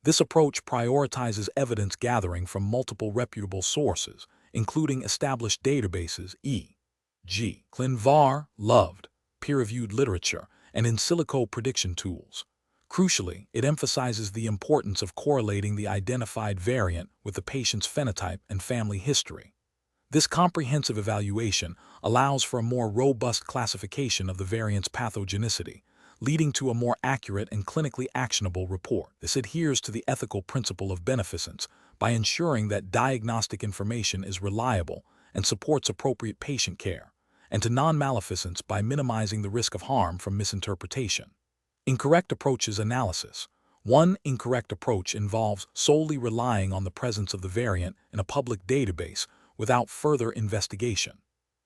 This approach prioritizes evidence gathering from multiple reputable sources, including established databases, e.g., ClinVar, loved, peer-reviewed literature, and in silico prediction tools. Crucially, it emphasizes the importance of correlating the identified variant with the patient's phenotype and family history. This comprehensive evaluation allows for a more robust classification of the variant's pathogenicity, leading to a more accurate and clinically actionable report. This adheres to the ethical principle of beneficence by ensuring that diagnostic information is reliable and supports appropriate patient care, and to non-maleficence by minimizing the risk of harm from misinterpretation. Incorrect approaches analysis. One incorrect approach involves solely relying on the presence of the variant in a public database without further investigation.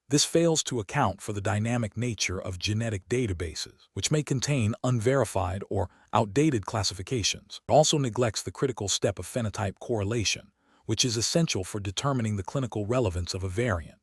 This fails to account for the dynamic nature of genetic databases, which may contain unverified or outdated classifications. It also neglects the critical step of phenotype correlation, which is essential for determining the clinical relevance of a variant.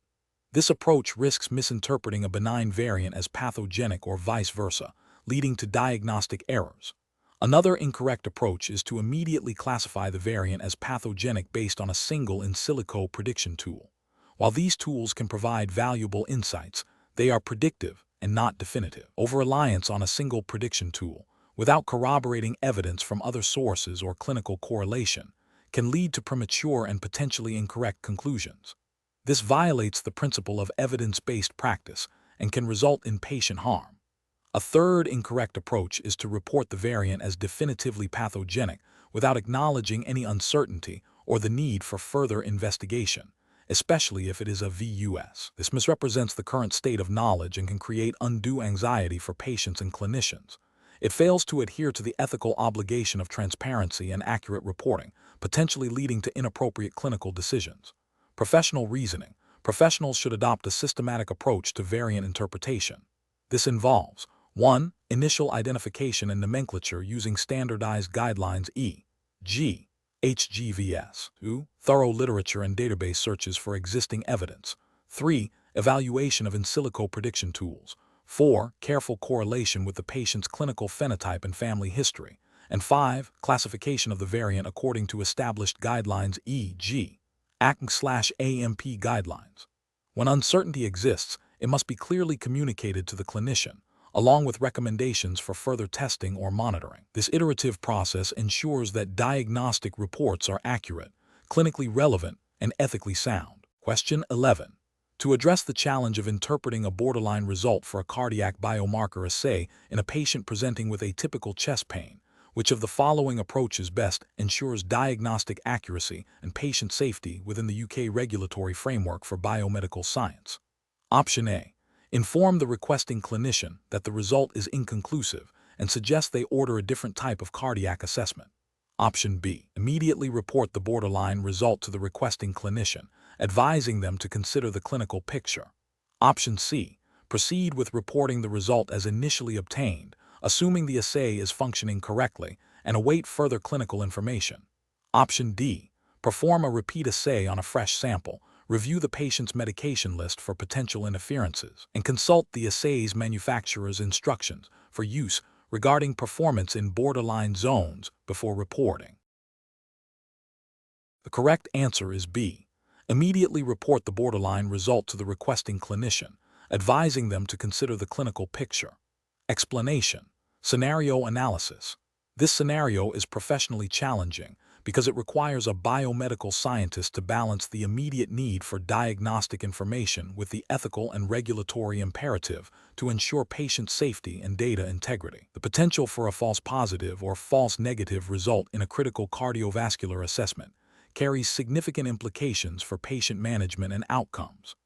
This approach risks misinterpreting a benign variant as pathogenic or vice versa, leading to diagnostic errors. Another incorrect approach is to immediately classify the variant as pathogenic based on a single in silico prediction tool. While these tools can provide valuable insights, they are predictive and not definitive. Over-reliance on a single prediction tool, without corroborating evidence from other sources or clinical correlation, can lead to premature and potentially incorrect conclusions. This violates the principle of evidence-based practice and can result in patient harm. A third incorrect approach is to report the variant as definitively pathogenic without acknowledging any uncertainty or the need for further investigation, especially if it is a VUS. This misrepresents the current state of knowledge and can create undue anxiety for patients and clinicians. It fails to adhere to the ethical obligation of transparency and accurate reporting, potentially leading to inappropriate clinical decisions. Professional reasoning. Professionals should adopt a systematic approach to variant interpretation. This involves 1. Initial identification and nomenclature using standardized guidelines e.g. HGVS. 2. Thorough literature and database searches for existing evidence. 3. Evaluation of in silico prediction tools. 4. Careful correlation with the patient's clinical phenotype and family history. And 5. Classification of the variant according to established guidelines e.g. ACNG/AMP guidelines. When uncertainty exists, it must be clearly communicated to the clinician, along with recommendations for further testing or monitoring. This iterative process ensures that diagnostic reports are accurate, clinically relevant, and ethically sound. Question 11. To address the challenge of interpreting a borderline result for a cardiac biomarker assay in a patient presenting with atypical chest pain, which of the following approaches best ensures diagnostic accuracy and patient safety within the UK regulatory framework for biomedical science? Option A. Inform the requesting clinician that the result is inconclusive and suggest they order a different type of cardiac assessment. Option B. Immediately report the borderline result to the requesting clinician, advising them to consider the clinical picture. Option C. Proceed with reporting the result as initially obtained, assuming the assay is functioning correctly, and await further clinical information. Option D. Perform a repeat assay on a fresh sample, review the patient's medication list for potential interferences, and consult the assay's manufacturer's instructions for use regarding performance in borderline zones before reporting. The correct answer is B. Immediately report the borderline result to the requesting clinician, advising them to consider the clinical picture. Explanation. Scenario analysis. This scenario is professionally challenging because it requires a biomedical scientist to balance the immediate need for diagnostic information with the ethical and regulatory imperative to ensure patient safety and data integrity. The potential for a false positive or false negative result in a critical cardiovascular assessment carries significant implications for patient management and outcomes.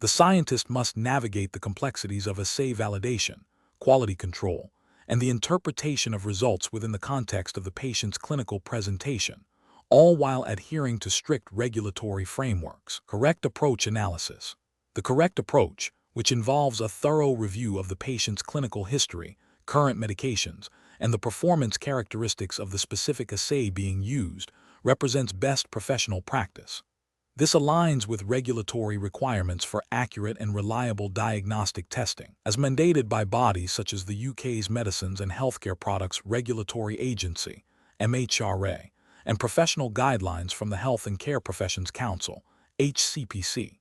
The scientist must navigate the complexities of assay validation, quality control, and the interpretation of results within the context of the patient's clinical presentation, all while adhering to strict regulatory frameworks. Correct approach analysis. The correct approach, which involves a thorough review of the patient's clinical history, current medications, and the performance characteristics of the specific assay being used, represents best professional practice. This aligns with regulatory requirements for accurate and reliable diagnostic testing, as mandated by bodies such as the UK's Medicines and Healthcare Products Regulatory Agency, MHRA, and professional guidelines from the Health and Care Professions Council, HCPC.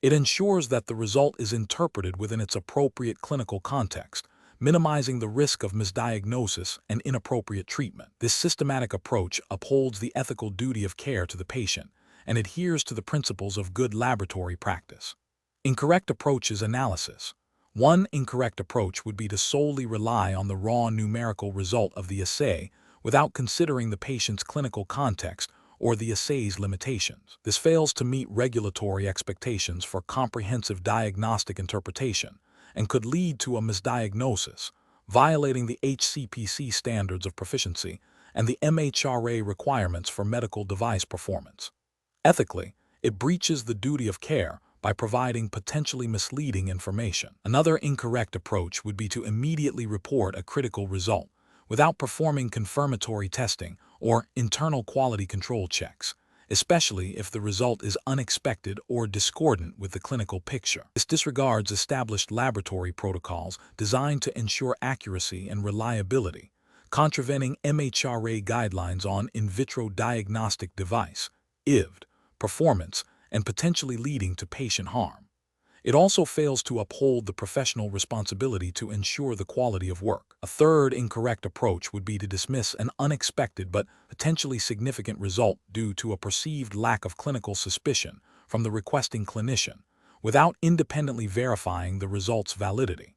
It ensures that the result is interpreted within its appropriate clinical context, minimizing the risk of misdiagnosis and inappropriate treatment. This systematic approach upholds the ethical duty of care to the patient and adheres to the principles of good laboratory practice. Incorrect approaches analysis. One incorrect approach would be to solely rely on the raw numerical result of the assay without considering the patient's clinical context or the assay's limitations. This fails to meet regulatory expectations for comprehensive diagnostic interpretation and could lead to a misdiagnosis, violating the HCPC standards of proficiency and the MHRA requirements for medical device performance. Ethically, it breaches the duty of care by providing potentially misleading information. Another incorrect approach would be to immediately report a critical result without performing confirmatory testing or internal quality control checks, especially if the result is unexpected or discordant with the clinical picture. This disregards established laboratory protocols designed to ensure accuracy and reliability, contravening MHRA guidelines on in vitro diagnostic device (IVD) performance and potentially leading to patient harm. It also fails to uphold the professional responsibility to ensure the quality of work. A third incorrect approach would be to dismiss an unexpected but potentially significant result due to a perceived lack of clinical suspicion from the requesting clinician, without independently verifying the result's validity.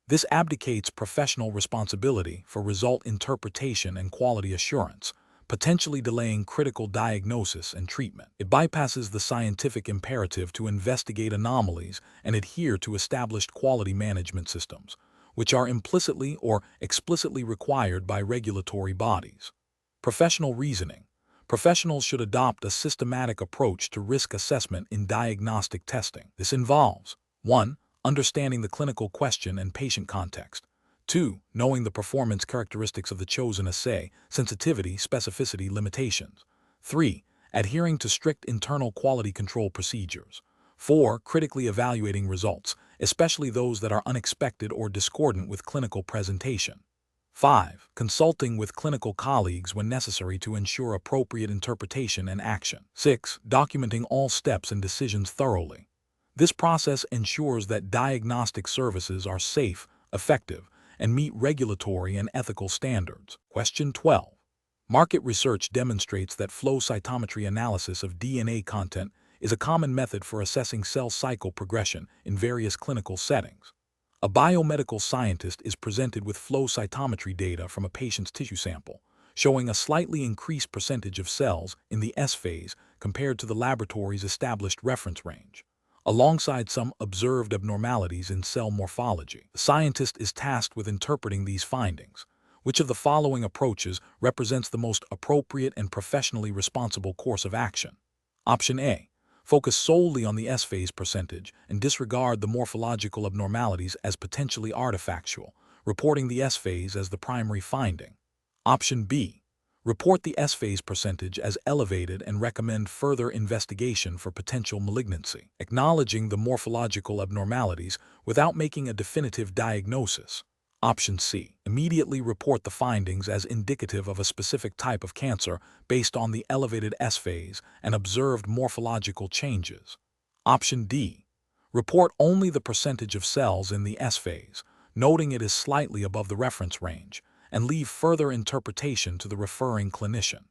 This abdicates professional responsibility for result interpretation and quality assurance, potentially delaying critical diagnosis and treatment. It bypasses the scientific imperative to investigate anomalies and adhere to established quality management systems, which are implicitly or explicitly required by regulatory bodies. Professional reasoning. Professionals should adopt a systematic approach to risk assessment in diagnostic testing. This involves 1. Understanding the clinical question and patient context. 2. Knowing the performance characteristics of the chosen assay, sensitivity, specificity, limitations. 3. Adhering to strict internal quality control procedures. 4. Critically evaluating results, especially those that are unexpected or discordant with clinical presentation. 5. Consulting with clinical colleagues when necessary to ensure appropriate interpretation and action. 6. Documenting all steps and decisions thoroughly. This process ensures that diagnostic services are safe, effective, and meet regulatory and ethical standards. Question 12. Market research demonstrates that flow cytometry analysis of DNA content is a common method for assessing cell cycle progression in various clinical settings. A biomedical scientist is presented with flow cytometry data from a patient's tissue sample, showing a slightly increased percentage of cells in the S phase compared to the laboratory's established reference range, alongside some observed abnormalities in cell morphology. The scientist is tasked with interpreting these findings. Which of the following approaches represents the most appropriate and professionally responsible course of action? Option A. Focus solely on the S-phase percentage and disregard the morphological abnormalities as potentially artifactual, reporting the S-phase as the primary finding. Option B. Report the S-phase percentage as elevated and recommend further investigation for potential malignancy, acknowledging the morphological abnormalities without making a definitive diagnosis. Option C. Immediately report the findings as indicative of a specific type of cancer based on the elevated S-phase and observed morphological changes. Option D. Report only the percentage of cells in the S-phase, noting it is slightly above the reference range, and leave further interpretation to the referring clinician.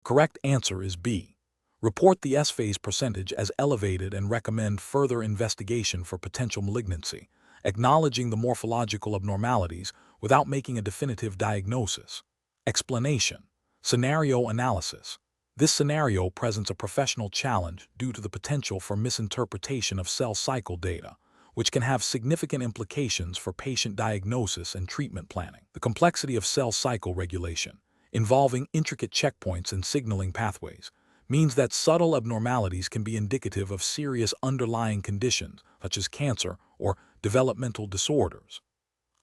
Correct answer is B. Report the S-phase percentage as elevated and recommend further investigation for potential malignancy, acknowledging the morphological abnormalities without making a definitive diagnosis. Explanation. Scenario analysis. This scenario presents a professional challenge due to the potential for misinterpretation of cell cycle data, which can have significant implications for patient diagnosis and treatment planning. The complexity of cell cycle regulation, involving intricate checkpoints and signaling pathways, means that subtle abnormalities can be indicative of serious underlying conditions such as cancer or developmental disorders.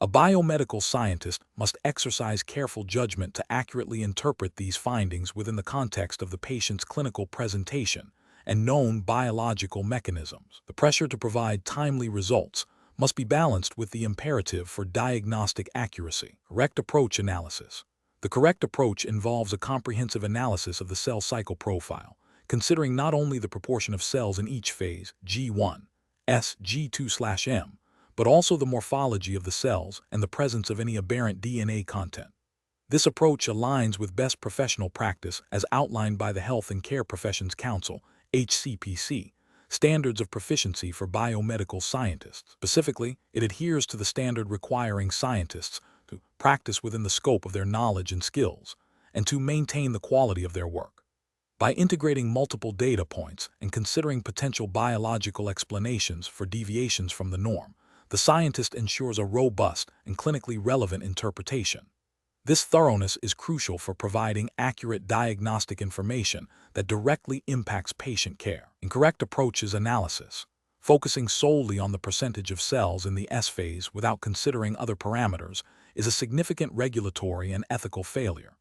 A biomedical scientist must exercise careful judgment to accurately interpret these findings within the context of the patient's clinical presentation and known biological mechanisms. The pressure to provide timely results must be balanced with the imperative for diagnostic accuracy. Correct approach analysis. The correct approach involves a comprehensive analysis of the cell cycle profile, considering not only the proportion of cells in each phase, G1, S, G2/M, but also the morphology of the cells and the presence of any aberrant DNA content. This approach aligns with best professional practice as outlined by the Health and Care Professions Council, HCPC, standards of proficiency for biomedical scientists. Specifically, it adheres to the standard requiring scientists to practice within the scope of their knowledge and skills, and to maintain the quality of their work. By integrating multiple data points and considering potential biological explanations for deviations from the norm, the scientist ensures a robust and clinically relevant interpretation. This thoroughness is crucial for providing accurate diagnostic information that directly impacts patient care. Incorrect approach is analysis. Focusing solely on the percentage of cells in the S phase without considering other parameters is a significant regulatory and ethical failure.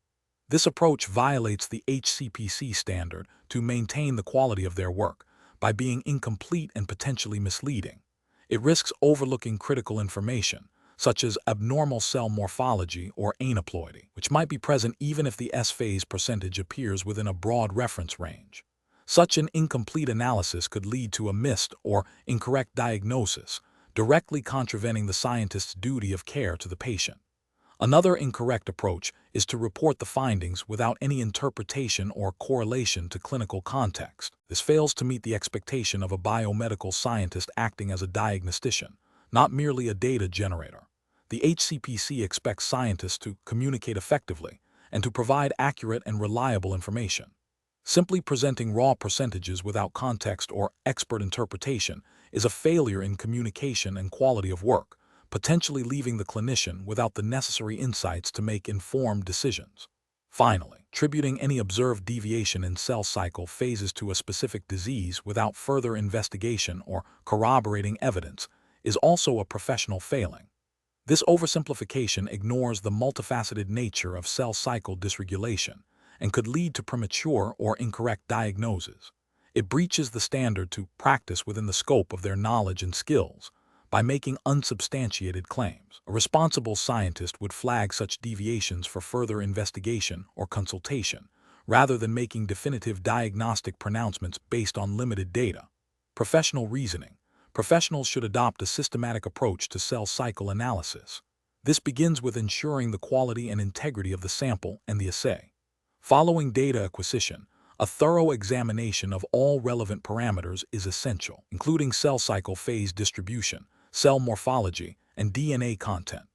This approach violates the HCPC standard to maintain the quality of their work by being incomplete and potentially misleading. It risks overlooking critical information, such as abnormal cell morphology or aneuploidy, which might be present even if the S-phase percentage appears within a broad reference range. Such an incomplete analysis could lead to a missed or incorrect diagnosis, directly contravening the scientist's duty of care to the patient. Another incorrect approach is to report the findings without any interpretation or correlation to clinical context. This fails to meet the expectation of a biomedical scientist acting as a diagnostician, not merely a data generator. The HCPC expects scientists to communicate effectively and to provide accurate and reliable information. Simply presenting raw percentages without context or expert interpretation is a failure in communication and quality of work, potentially leaving the clinician without the necessary insights to make informed decisions. Finally, attributing any observed deviation in cell cycle phases to a specific disease without further investigation or corroborating evidence is also a professional failing. This oversimplification ignores the multifaceted nature of cell cycle dysregulation and could lead to premature or incorrect diagnoses. It breaches the standard to practice within the scope of their knowledge and skills by making unsubstantiated claims. A responsible scientist would flag such deviations for further investigation or consultation, rather than making definitive diagnostic pronouncements based on limited data. Professional reasoning. Professionals should adopt a systematic approach to cell cycle analysis. This begins with ensuring the quality and integrity of the sample and the assay. Following data acquisition, a thorough examination of all relevant parameters is essential, including cell cycle phase distribution, cell morphology, and DNA content.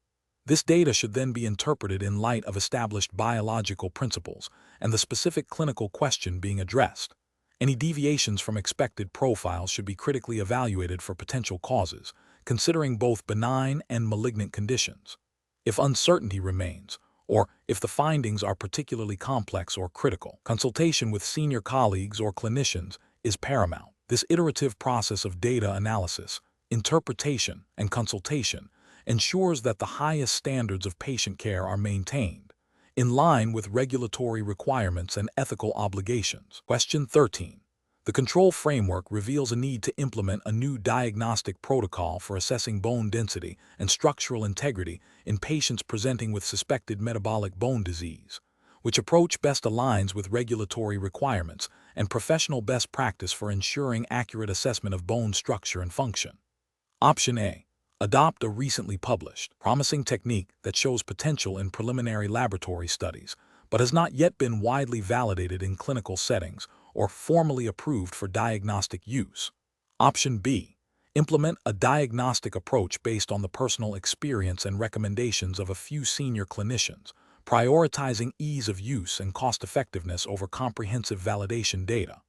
This data should then be interpreted in light of established biological principles and the specific clinical question being addressed. Any deviations from expected profiles should be critically evaluated for potential causes, considering both benign and malignant conditions. If uncertainty remains, or if the findings are particularly complex or critical, consultation with senior colleagues or clinicians is paramount. This iterative process of data analysis, interpretation, and consultation ensures that the highest standards of patient care are maintained, in line with regulatory requirements and ethical obligations. Question 13. The control framework reveals a need to implement a new diagnostic protocol for assessing bone density and structural integrity in patients presenting with suspected metabolic bone disease. Which approach best aligns with regulatory requirements and professional best practice for ensuring accurate assessment of bone structure and function? Option A. Adopt a recently published, promising technique that shows potential in preliminary laboratory studies, but has not yet been widely validated in clinical settings or formally approved for diagnostic use. Option B. Implement a diagnostic approach based on the personal experience and recommendations of a few senior clinicians, prioritizing ease of use and cost-effectiveness over comprehensive validation data.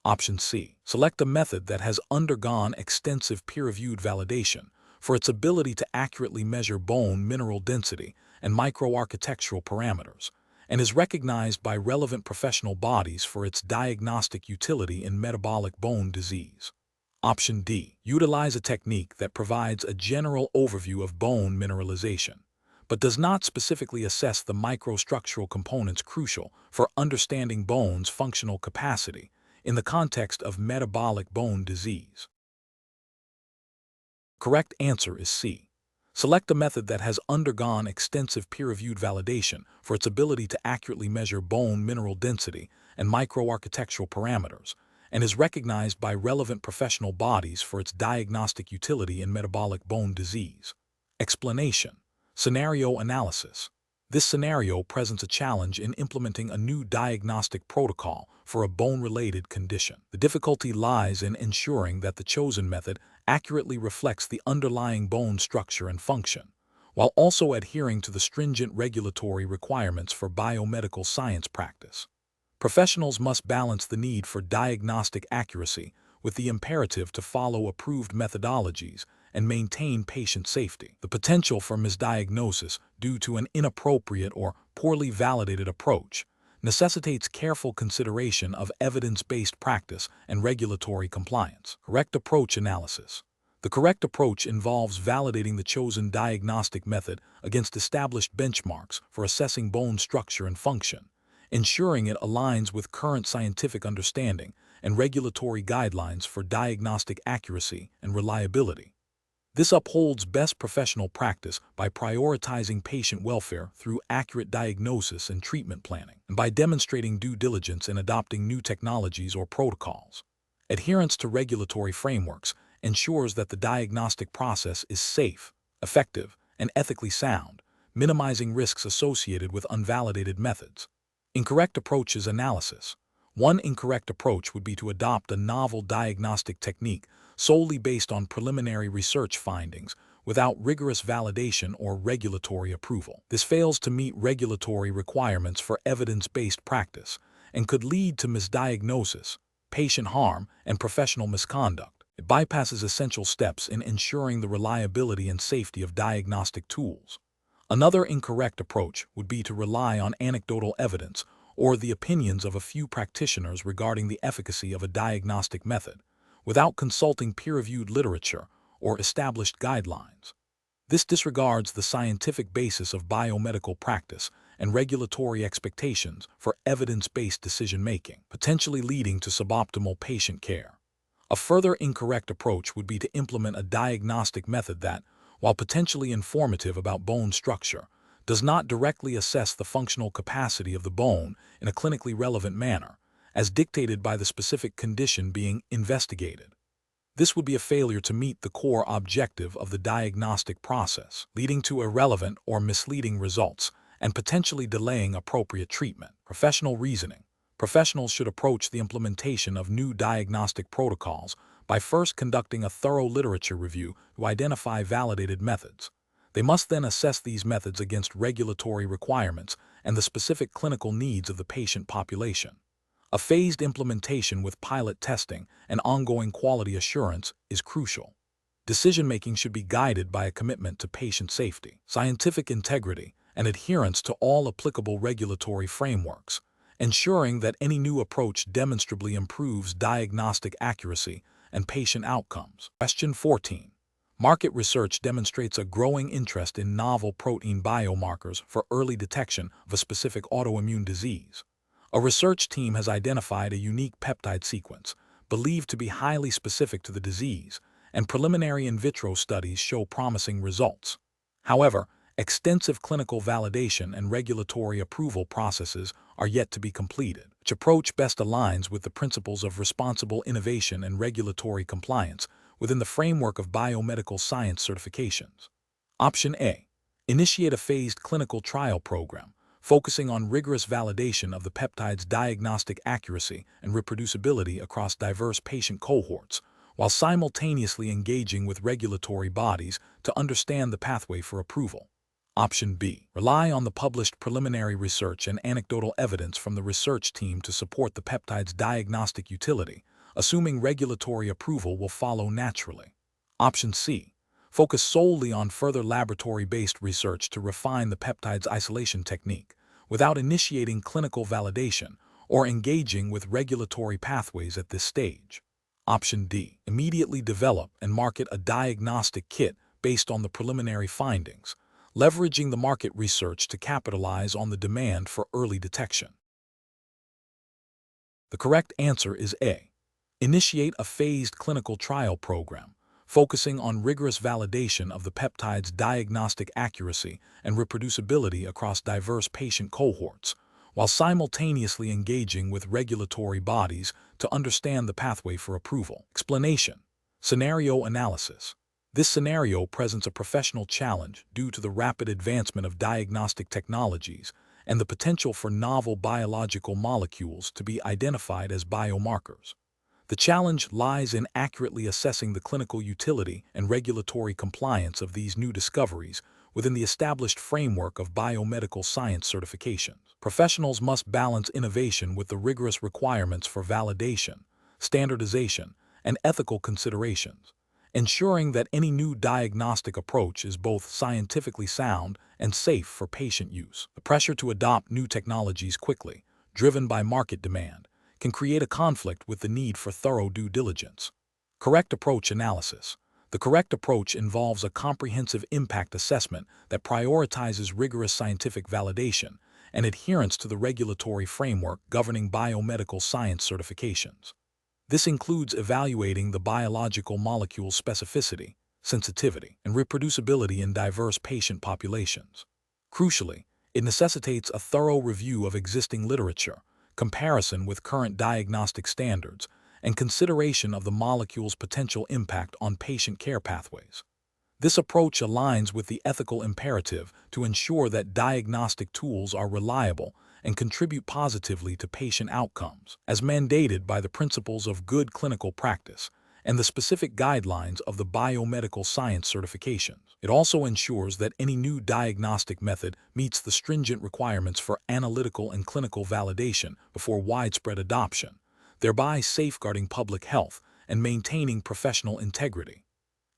Option C. Select a method that has undergone extensive peer-reviewed validation for its ability to accurately measure bone mineral density and microarchitectural parameters, and is recognized by relevant professional bodies for its diagnostic utility in metabolic bone disease. Option D. Utilize a technique that provides a general overview of bone mineralization, but does not specifically assess the microstructural components crucial for understanding bone's functional capacity in the context of metabolic bone disease. Correct answer is C. Select a method that has undergone extensive peer-reviewed validation for its ability to accurately measure bone mineral density and microarchitectural parameters, and is recognized by relevant professional bodies for its diagnostic utility in metabolic bone disease. Explanation. Scenario analysis. This scenario presents a challenge in implementing a new diagnostic protocol for a bone-related condition. The difficulty lies in ensuring that the chosen method accurately reflects the underlying bone structure and function, while also adhering to the stringent regulatory requirements for biomedical science practice. Professionals must balance the need for diagnostic accuracy with the imperative to follow approved methodologies and maintain patient safety. The potential for misdiagnosis due to an inappropriate or poorly validated approach necessitates careful consideration of evidence-based practice and regulatory compliance. Correct approach analysis. The correct approach involves validating the chosen diagnostic method against established benchmarks for assessing bone structure and function, ensuring it aligns with current scientific understanding and regulatory guidelines for diagnostic accuracy and reliability. This upholds best professional practice by prioritizing patient welfare through accurate diagnosis and treatment planning, and by demonstrating due diligence in adopting new technologies or protocols. Adherence to regulatory frameworks ensures that the diagnostic process is safe, effective, and ethically sound, minimizing risks associated with unvalidated methods. Incorrect approaches analysis. One incorrect approach would be to adopt a novel diagnostic technique solely based on preliminary research findings without rigorous validation or regulatory approval. This fails to meet regulatory requirements for evidence-based practice and could lead to misdiagnosis, patient harm, and professional misconduct. It bypasses essential steps in ensuring the reliability and safety of diagnostic tools. Another incorrect approach would be to rely on anecdotal evidence or the opinions of a few practitioners regarding the efficacy of a diagnostic method, without consulting peer-reviewed literature or established guidelines. This disregards the scientific basis of biomedical practice and regulatory expectations for evidence-based decision-making, potentially leading to suboptimal patient care. A further incorrect approach would be to implement a diagnostic method that, while potentially informative about bone structure, does not directly assess the functional capacity of the bone in a clinically relevant manner, as dictated by the specific condition being investigated. This would be a failure to meet the core objective of the diagnostic process, leading to irrelevant or misleading results and potentially delaying appropriate treatment. Professional reasoning. Professionals should approach the implementation of new diagnostic protocols by first conducting a thorough literature review to identify validated methods. They must then assess these methods against regulatory requirements and the specific clinical needs of the patient population. A phased implementation with pilot testing and ongoing quality assurance is crucial. Decision-making should be guided by a commitment to patient safety, scientific integrity, and adherence to all applicable regulatory frameworks, ensuring that any new approach demonstrably improves diagnostic accuracy and patient outcomes. Question 14. Market research demonstrates a growing interest in novel protein biomarkers for early detection of a specific autoimmune disease. A research team has identified a unique peptide sequence, believed to be highly specific to the disease, and preliminary in vitro studies show promising results. However, extensive clinical validation and regulatory approval processes are yet to be completed. Which approach best aligns with the principles of responsible innovation and regulatory compliance within the framework of biomedical science certifications? Option A. Initiate a phased clinical trial program, focusing on rigorous validation of the peptide's diagnostic accuracy and reproducibility across diverse patient cohorts, while simultaneously engaging with regulatory bodies to understand the pathway for approval. Option B. Rely on the published preliminary research and anecdotal evidence from the research team to support the peptide's diagnostic utility, assuming regulatory approval will follow naturally. Option C. Focus solely on further laboratory-based research to refine the peptide's isolation technique, without initiating clinical validation or engaging with regulatory pathways at this stage. Option D. Immediately develop and market a diagnostic kit based on the preliminary findings, leveraging the market research to capitalize on the demand for early detection. The correct answer is A. Initiate a phased clinical trial program, focusing on rigorous validation of the peptide's diagnostic accuracy and reproducibility across diverse patient cohorts, while simultaneously engaging with regulatory bodies to understand the pathway for approval. Explanation. Scenario analysis. This scenario presents a professional challenge due to the rapid advancement of diagnostic technologies and the potential for novel biological molecules to be identified as biomarkers. The challenge lies in accurately assessing the clinical utility and regulatory compliance of these new discoveries within the established framework of biomedical science certifications. Professionals must balance innovation with the rigorous requirements for validation, standardization, and ethical considerations, ensuring that any new diagnostic approach is both scientifically sound and safe for patient use. The pressure to adopt new technologies quickly, driven by market demand, can create a conflict with the need for thorough due diligence. Correct approach analysis. The correct approach involves a comprehensive impact assessment that prioritizes rigorous scientific validation and adherence to the regulatory framework governing biomedical science certifications. This includes evaluating the biological molecule's specificity, sensitivity, and reproducibility in diverse patient populations. Crucially, it necessitates a thorough review of existing literature, comparison with current diagnostic standards, and consideration of the molecule's potential impact on patient care pathways. This approach aligns with the ethical imperative to ensure that diagnostic tools are reliable and contribute positively to patient outcomes, as mandated by the principles of good clinical practice and the specific guidelines of the biomedical science certifications. It also ensures that any new diagnostic method meets the stringent requirements for analytical and clinical validation before widespread adoption, thereby safeguarding public health and maintaining professional integrity.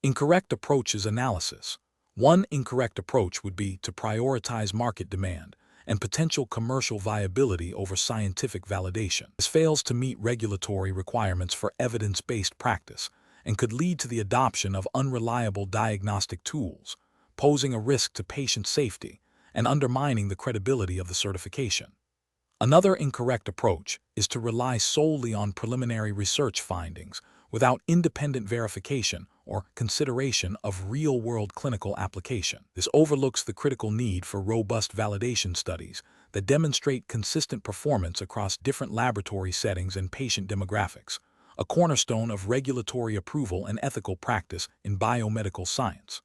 Incorrect approaches analysis. One incorrect approach would be to prioritize market demand and potential commercial viability over scientific validation. This fails to meet regulatory requirements for evidence-based practice and could lead to the adoption of unreliable diagnostic tools, posing a risk to patient safety and undermining the credibility of the certification. Another incorrect approach is to rely solely on preliminary research findings without independent verification or consideration of real-world clinical application. This overlooks the critical need for robust validation studies that demonstrate consistent performance across different laboratory settings and patient demographics, a cornerstone of regulatory approval and ethical practice in biomedical science.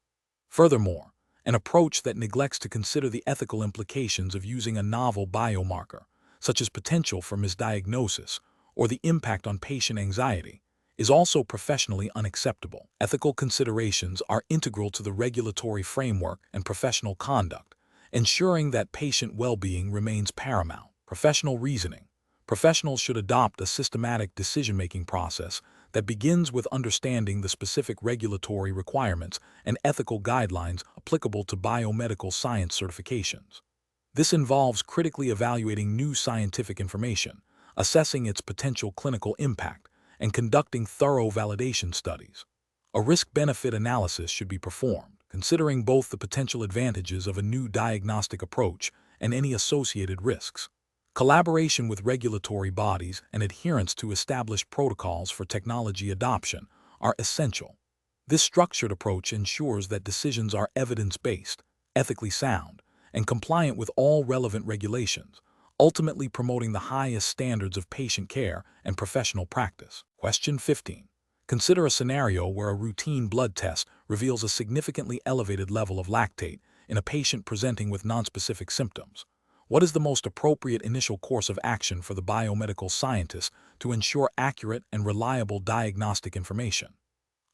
Furthermore, an approach that neglects to consider the ethical implications of using a novel biomarker, such as potential for misdiagnosis or the impact on patient anxiety, is also professionally unacceptable. Ethical considerations are integral to the regulatory framework and professional conduct, ensuring that patient well-being remains paramount. Professional reasoning. Professionals should adopt a systematic decision-making process that begins with understanding the specific regulatory requirements and ethical guidelines applicable to biomedical science certifications. This involves critically evaluating new scientific information, assessing its potential clinical impact, and conducting thorough validation studies. A risk-benefit analysis should be performed, considering both the potential advantages of a new diagnostic approach and any associated risks. Collaboration with regulatory bodies and adherence to established protocols for technology adoption are essential. This structured approach ensures that decisions are evidence-based, ethically sound, and compliant with all relevant regulations, ultimately promoting the highest standards of patient care and professional practice. Question 15. Consider a scenario where a routine blood test reveals a significantly elevated level of lactate in a patient presenting with nonspecific symptoms. What is the most appropriate initial course of action for the biomedical scientist to ensure accurate and reliable diagnostic information?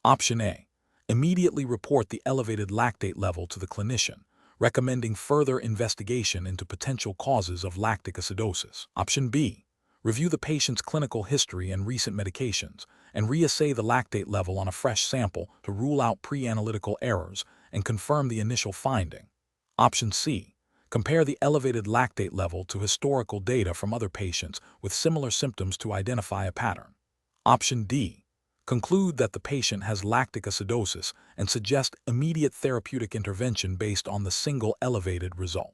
Option A. Immediately report the elevated lactate level to the clinician, recommending further investigation into potential causes of lactic acidosis. Option B. Review the patient's clinical history and recent medications, and reassay the lactate level on a fresh sample to rule out pre-analytical errors and confirm the initial finding. Option C. Compare the elevated lactate level to historical data from other patients with similar symptoms to identify a pattern. Option D. Conclude that the patient has lactic acidosis and suggest immediate therapeutic intervention based on the single elevated result.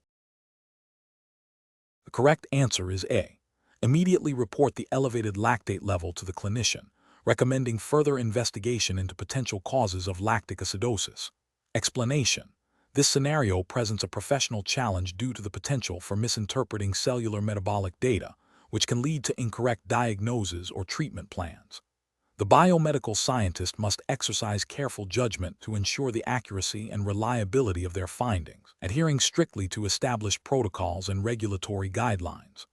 The correct answer is A. Immediately report the elevated lactate level to the clinician, recommending further investigation into potential causes of lactic acidosis. Explanation. This scenario presents a professional challenge due to the potential for misinterpreting cellular metabolic data, which can lead to incorrect diagnoses or treatment plans. The biomedical scientist must exercise careful judgment to ensure the accuracy and reliability of their findings, adhering strictly to established protocols and regulatory guidelines.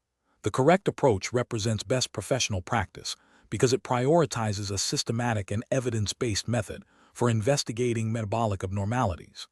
The correct approach represents best professional practice because it prioritizes a systematic and evidence-based method for investigating metabolic abnormalities.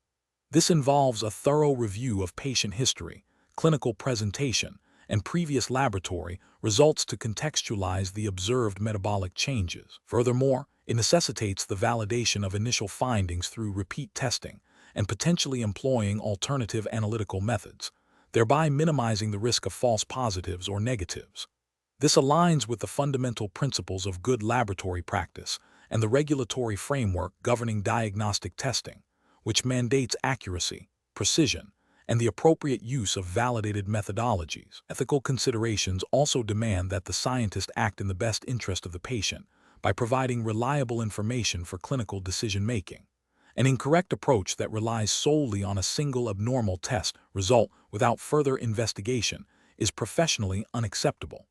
This involves a thorough review of patient history, clinical presentation, and previous laboratory results to contextualize the observed metabolic changes. Furthermore, it necessitates the validation of initial findings through repeat testing and potentially employing alternative analytical methods, thereby minimizing the risk of false positives or negatives. This aligns with the fundamental principles of good laboratory practice and the regulatory framework governing diagnostic testing, which mandates accuracy, precision, and the appropriate use of validated methodologies. Ethical considerations also demand that the scientist act in the best interest of the patient by providing reliable information for clinical decision-making. An incorrect approach that relies solely on a single abnormal test result without further investigation is professionally unacceptable.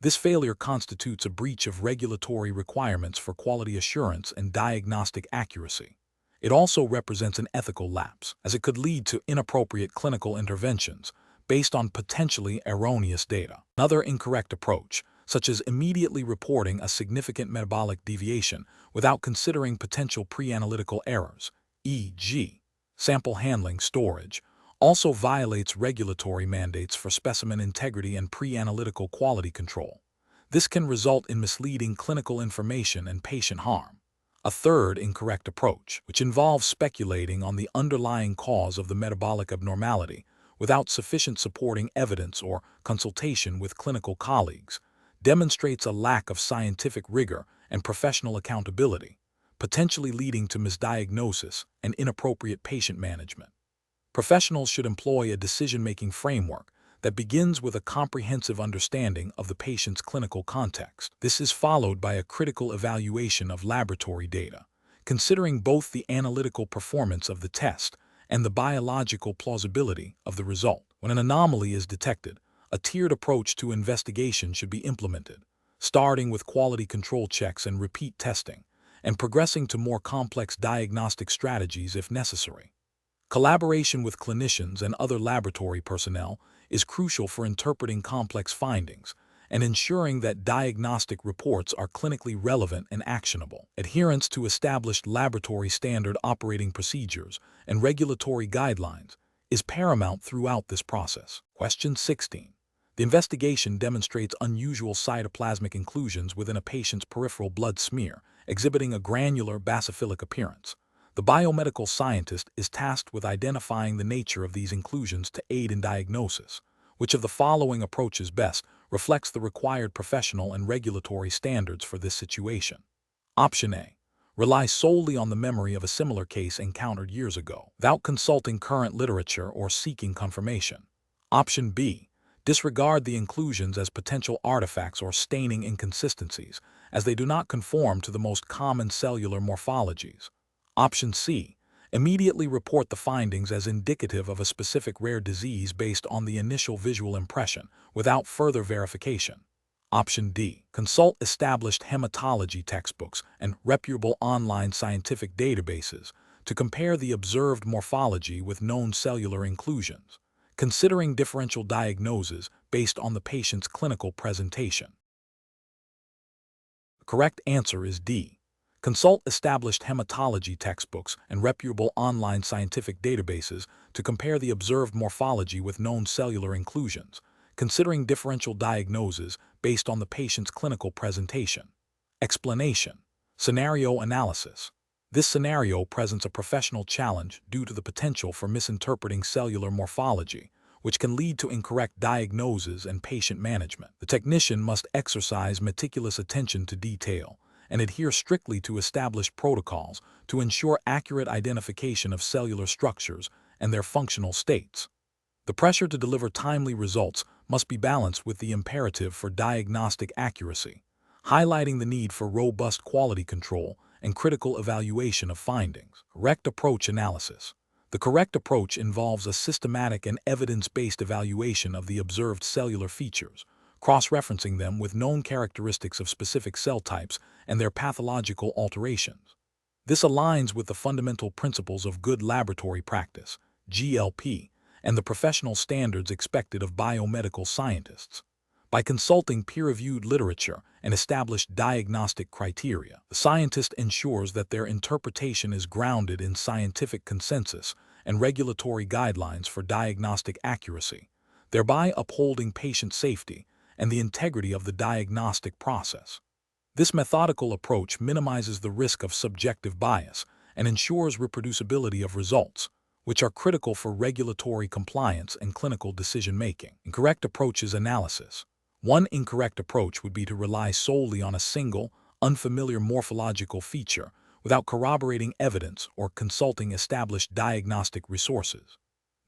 This failure constitutes a breach of regulatory requirements for quality assurance and diagnostic accuracy. It also represents an ethical lapse, as it could lead to inappropriate clinical interventions based on potentially erroneous data. Another incorrect approach, such as immediately reporting a significant metabolic deviation without considering potential pre-analytical errors, e.g., sample handling storage, also violates regulatory mandates for specimen integrity and pre-analytical quality control. This can result in misleading clinical information and patient harm. A third incorrect approach, which involves speculating on the underlying cause of the metabolic abnormality without sufficient supporting evidence or consultation with clinical colleagues, demonstrates a lack of scientific rigor and professional accountability, potentially leading to misdiagnosis and inappropriate patient management. Professionals should employ a decision-making framework that begins with a comprehensive understanding of the patient's clinical context. This is followed by a critical evaluation of laboratory data, considering both the analytical performance of the test and the biological plausibility of the result. When an anomaly is detected, a tiered approach to investigation should be implemented, starting with quality control checks and repeat testing, and progressing to more complex diagnostic strategies if necessary. Collaboration with clinicians and other laboratory personnel is crucial for interpreting complex findings and ensuring that diagnostic reports are clinically relevant and actionable. Adherence to established laboratory standard operating procedures and regulatory guidelines is paramount throughout this process. Question 16. The investigation demonstrates unusual cytoplasmic inclusions within a patient's peripheral blood smear, exhibiting a granular basophilic appearance. The biomedical scientist is tasked with identifying the nature of these inclusions to aid in diagnosis. Which of the following approaches best reflects the required professional and regulatory standards for this situation? Option A. Rely solely on the memory of a similar case encountered years ago, without consulting current literature or seeking confirmation. Option B. Disregard the inclusions as potential artifacts or staining inconsistencies, as they do not conform to the most common cellular morphologies. Option C. Immediately report the findings as indicative of a specific rare disease based on the initial visual impression, without further verification. Option D. Consult established hematology textbooks and reputable online scientific databases to compare the observed morphology with known cellular inclusions, considering differential diagnoses based on the patient's clinical presentation. The correct answer is D. Consult established hematology textbooks and reputable online scientific databases to compare the observed morphology with known cellular inclusions, considering differential diagnoses based on the patient's clinical presentation. Explanation. Scenario analysis. This scenario presents a professional challenge due to the potential for misinterpreting cellular morphology, which can lead to incorrect diagnoses and patient management. The technician must exercise meticulous attention to detail and adhere strictly to established protocols to ensure accurate identification of cellular structures and their functional states. The pressure to deliver timely results must be balanced with the imperative for diagnostic accuracy, highlighting the need for robust quality control and critical evaluation of findings. Correct approach analysis. The correct approach involves a systematic and evidence-based evaluation of the observed cellular features, cross-referencing them with known characteristics of specific cell types and their pathological alterations. This aligns with the fundamental principles of good laboratory practice, GLP, and the professional standards expected of biomedical scientists. By consulting peer-reviewed literature and established diagnostic criteria, the scientist ensures that their interpretation is grounded in scientific consensus and regulatory guidelines for diagnostic accuracy, thereby upholding patient safety and the integrity of the diagnostic process. This methodical approach minimizes the risk of subjective bias and ensures reproducibility of results, which are critical for regulatory compliance and clinical decision-making. Incorrect approaches analysis. One incorrect approach would be to rely solely on a single, unfamiliar morphological feature without corroborating evidence or consulting established diagnostic resources.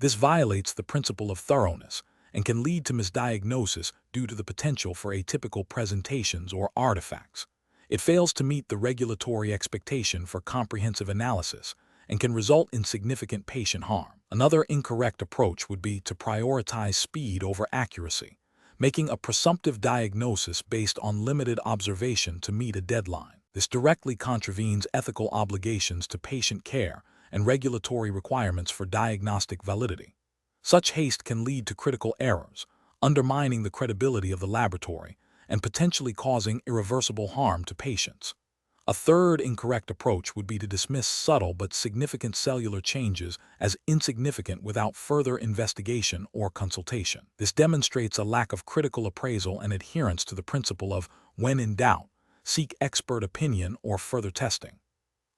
This violates the principle of thoroughness and can lead to misdiagnosis due to the potential for atypical presentations or artifacts. It fails to meet the regulatory expectation for comprehensive analysis and can result in significant patient harm. Another incorrect approach would be to prioritize speed over accuracy, making a presumptive diagnosis based on limited observation to meet a deadline. This directly contravenes ethical obligations to patient care and regulatory requirements for diagnostic validity. Such haste can lead to critical errors, undermining the credibility of the laboratory and potentially causing irreversible harm to patients. A third incorrect approach would be to dismiss subtle but significant cellular changes as insignificant without further investigation or consultation. This demonstrates a lack of critical appraisal and adherence to the principle of, when in doubt, seek expert opinion or further testing.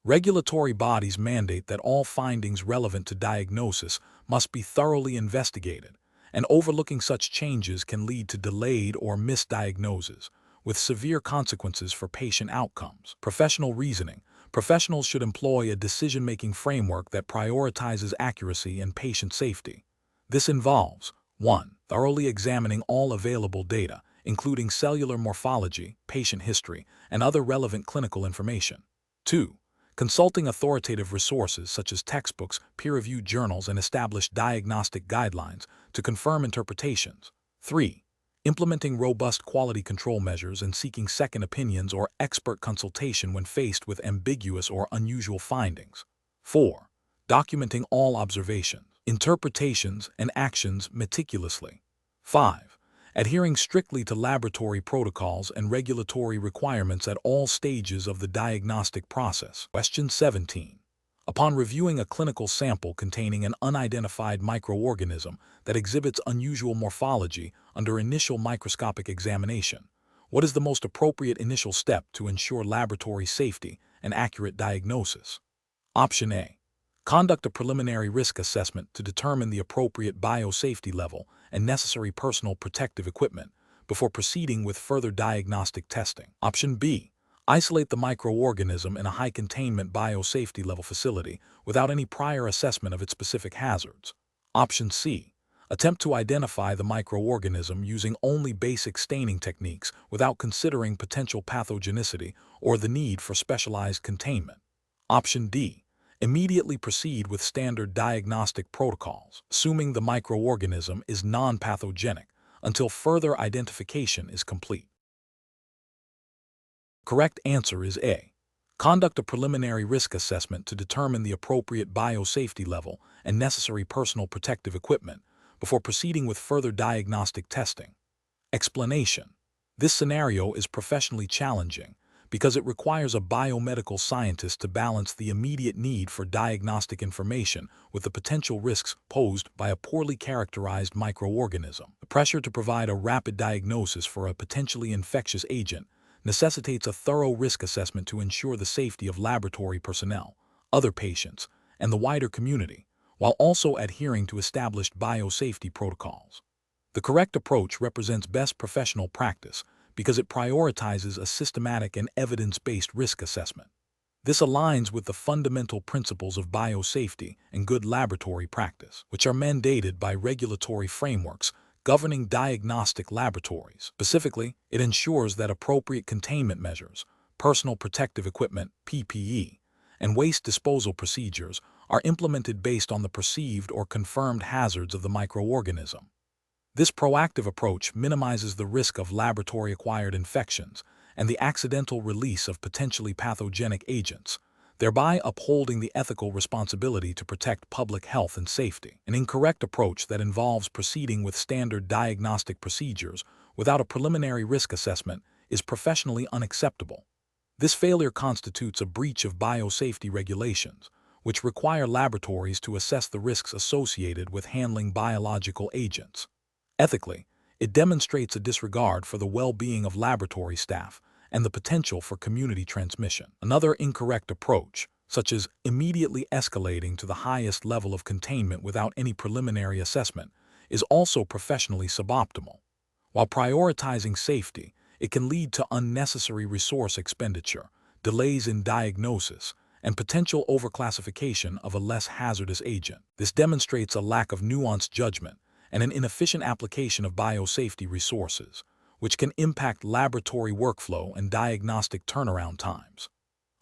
Regulatory bodies mandate that all findings relevant to diagnosis must be thoroughly investigated, and overlooking such changes can lead to delayed or misdiagnoses, with severe consequences for patient outcomes. Professional reasoning. Professionals should employ a decision-making framework that prioritizes accuracy and patient safety. This involves 1. Thoroughly examining all available data, including cellular morphology, patient history, and other relevant clinical information. 2. Consulting authoritative resources such as textbooks, peer-reviewed journals, and established diagnostic guidelines to confirm interpretations. 3. Implementing robust quality control measures and seeking second opinions or expert consultation when faced with ambiguous or unusual findings. 4. Documenting all observations, interpretations, and actions meticulously. 5. Adhering strictly to laboratory protocols and regulatory requirements at all stages of the diagnostic process. Question 17. Upon reviewing a clinical sample containing an unidentified microorganism that exhibits unusual morphology under initial microscopic examination, what is the most appropriate initial step to ensure laboratory safety and accurate diagnosis? Option A. Conduct a preliminary risk assessment to determine the appropriate biosafety level and necessary personal protective equipment before proceeding with further diagnostic testing. Option B. Isolate the microorganism in a high-containment biosafety level facility without any prior assessment of its specific hazards. Option C. Attempt to identify the microorganism using only basic staining techniques without considering potential pathogenicity or the need for specialized containment. Option D. Immediately proceed with standard diagnostic protocols, assuming the microorganism is non-pathogenic, until further identification is complete. Correct answer is A. Conduct a preliminary risk assessment to determine the appropriate biosafety level and necessary personal protective equipment before proceeding with further diagnostic testing. Explanation. This scenario is professionally challenging because it requires a biomedical scientist to balance the immediate need for diagnostic information with the potential risks posed by a poorly characterized microorganism. The pressure to provide a rapid diagnosis for a potentially infectious agent necessitates a thorough risk assessment to ensure the safety of laboratory personnel, other patients, and the wider community, while also adhering to established biosafety protocols. The correct approach represents best professional practice because it prioritizes a systematic and evidence-based risk assessment. This aligns with the fundamental principles of biosafety and good laboratory practice, which are mandated by regulatory frameworks governing diagnostic laboratories. Specifically, it ensures that appropriate containment measures, personal protective equipment (PPE), and waste disposal procedures are implemented based on the perceived or confirmed hazards of the microorganism. This proactive approach minimizes the risk of laboratory-acquired infections and the accidental release of potentially pathogenic agents, thereby upholding the ethical responsibility to protect public health and safety. An incorrect approach that involves proceeding with standard diagnostic procedures without a preliminary risk assessment is professionally unacceptable. This failure constitutes a breach of biosafety regulations, which require laboratories to assess the risks associated with handling biological agents. Ethically, it demonstrates a disregard for the well-being of laboratory staff and the potential for community transmission. Another incorrect approach, such as immediately escalating to the highest level of containment without any preliminary assessment, is also professionally suboptimal. While prioritizing safety, it can lead to unnecessary resource expenditure, delays in diagnosis, and potential overclassification of a less hazardous agent. This demonstrates a lack of nuanced judgment and an inefficient application of biosafety resources, which can impact laboratory workflow and diagnostic turnaround times.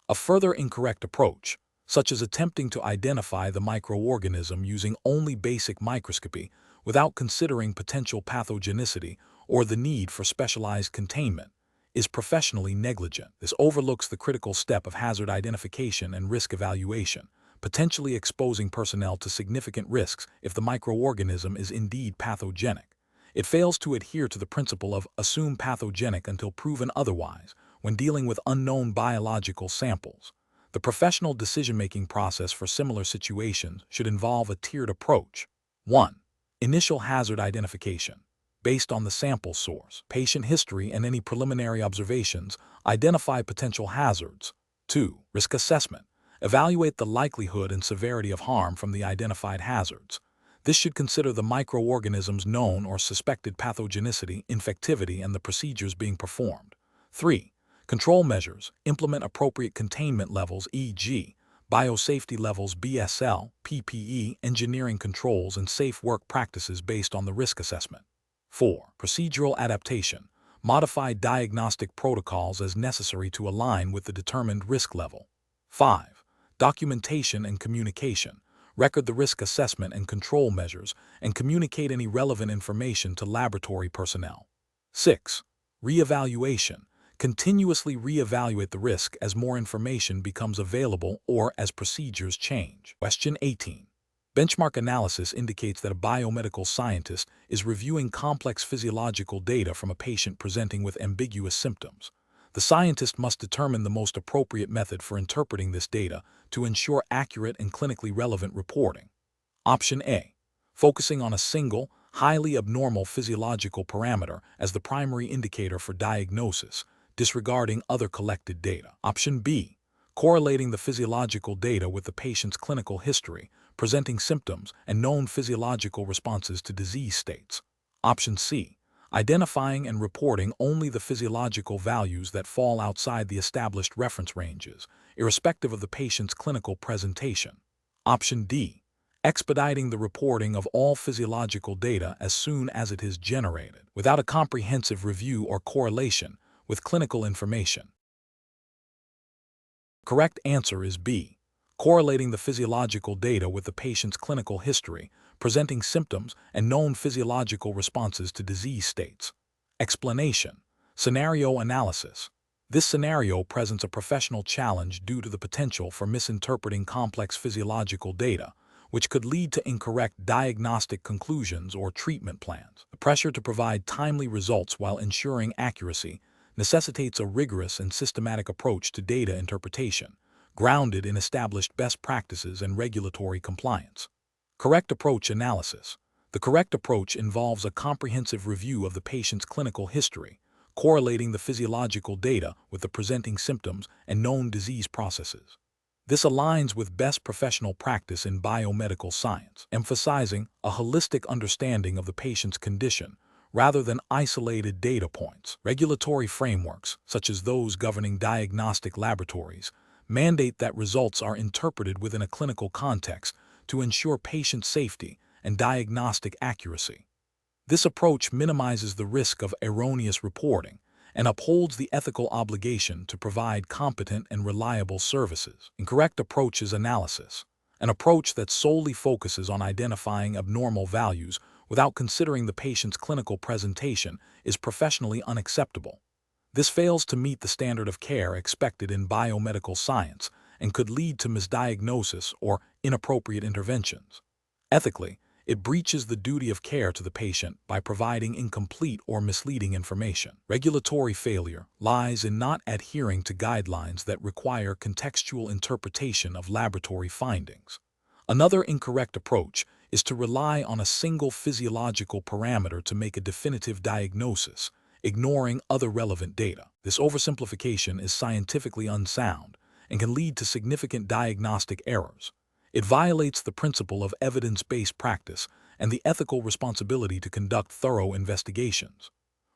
A further incorrect approach, such as attempting to identify the microorganism using only basic microscopy without considering potential pathogenicity or the need for specialized containment, is professionally negligent. This overlooks the critical step of hazard identification and risk evaluation, potentially exposing personnel to significant risks if the microorganism is indeed pathogenic. It fails to adhere to the principle of assume pathogenic until proven otherwise when dealing with unknown biological samples. The professional decision-making process for similar situations should involve a tiered approach. 1. Initial hazard identification. Based on the sample source, patient history, and any preliminary observations, identify potential hazards. 2. Risk assessment. Evaluate the likelihood and severity of harm from the identified hazards. This should consider the microorganism's known or suspected pathogenicity, infectivity, and the procedures being performed. 3. Control measures. Implement appropriate containment levels, e.g., biosafety levels, BSL, PPE, engineering controls, and safe work practices based on the risk assessment. 4. Procedural adaptation. Modify diagnostic protocols as necessary to align with the determined risk level. 5. Documentation and communication. Record the risk assessment and control measures and communicate any relevant information to laboratory personnel. 6. Reevaluation. Continuously reevaluate the risk as more information becomes available or as procedures change. Question 18. Benchmark analysis indicates that a biomedical scientist is reviewing complex physiological data from a patient presenting with ambiguous symptoms. The scientist must determine the most appropriate method for interpreting this data to ensure accurate and clinically relevant reporting. Option A. Focusing on a single, highly abnormal physiological parameter as the primary indicator for diagnosis, disregarding other collected data. Option B. Correlating the physiological data with the patient's clinical history, presenting symptoms and known physiological responses to disease states. Option C. Identifying and reporting only the physiological values that fall outside the established reference ranges, irrespective of the patient's clinical presentation. Option D. Expediting the reporting of all physiological data as soon as it is generated, without a comprehensive review or correlation with clinical information. Correct answer is B. Correlating the physiological data with the patient's clinical history, presenting symptoms and known physiological responses to disease states. Explanation. Scenario analysis. This scenario presents a professional challenge due to the potential for misinterpreting complex physiological data, which could lead to incorrect diagnostic conclusions or treatment plans. The pressure to provide timely results while ensuring accuracy necessitates a rigorous and systematic approach to data interpretation, grounded in established best practices and regulatory compliance. Correct approach analysis. The correct approach involves a comprehensive review of the patient's clinical history, correlating the physiological data with the presenting symptoms and known disease processes. This aligns with best professional practice in biomedical science, emphasizing a holistic understanding of the patient's condition rather than isolated data points. Regulatory frameworks, such as those governing diagnostic laboratories, mandate that results are interpreted within a clinical context to ensure patient safety and diagnostic accuracy. This approach minimizes the risk of erroneous reporting and upholds the ethical obligation to provide competent and reliable services. Incorrect approach is analysis. An approach that solely focuses on identifying abnormal values without considering the patient's clinical presentation is professionally unacceptable. This fails to meet the standard of care expected in biomedical science and could lead to misdiagnosis or inappropriate interventions. Ethically, it breaches the duty of care to the patient by providing incomplete or misleading information. Regulatory failure lies in not adhering to guidelines that require contextual interpretation of laboratory findings. Another incorrect approach is to rely on a single physiological parameter to make a definitive diagnosis, ignoring other relevant data. This oversimplification is scientifically unsound and can lead to significant diagnostic errors. It violates the principle of evidence-based practice and the ethical responsibility to conduct thorough investigations.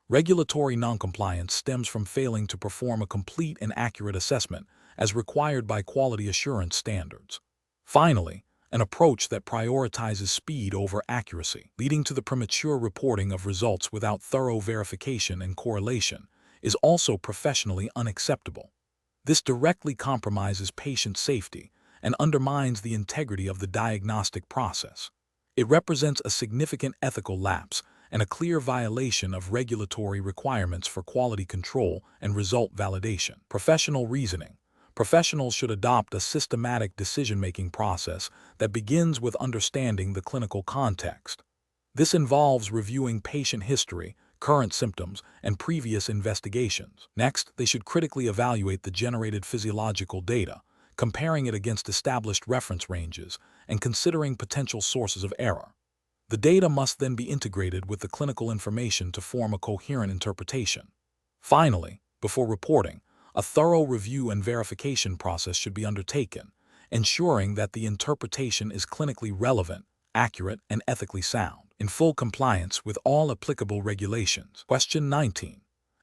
Regulatory noncompliance stems from failing to perform a complete and accurate assessment as required by quality assurance standards. Finally, an approach that prioritizes speed over accuracy, leading to the premature reporting of results without thorough verification and correlation, is also professionally unacceptable. This directly compromises patient safety and undermines the integrity of the diagnostic process. It represents a significant ethical lapse and a clear violation of regulatory requirements for quality control and result validation. Professional reasoning. Professionals should adopt a systematic decision-making process that begins with understanding the clinical context. This involves reviewing patient history, current symptoms, and previous investigations. Next, they should critically evaluate the generated physiological data, comparing it against established reference ranges and considering potential sources of error. The data must then be integrated with the clinical information to form a coherent interpretation. Finally, before reporting, a thorough review and verification process should be undertaken, ensuring that the interpretation is clinically relevant, accurate, and ethically sound, in full compliance with all applicable regulations. Question 19.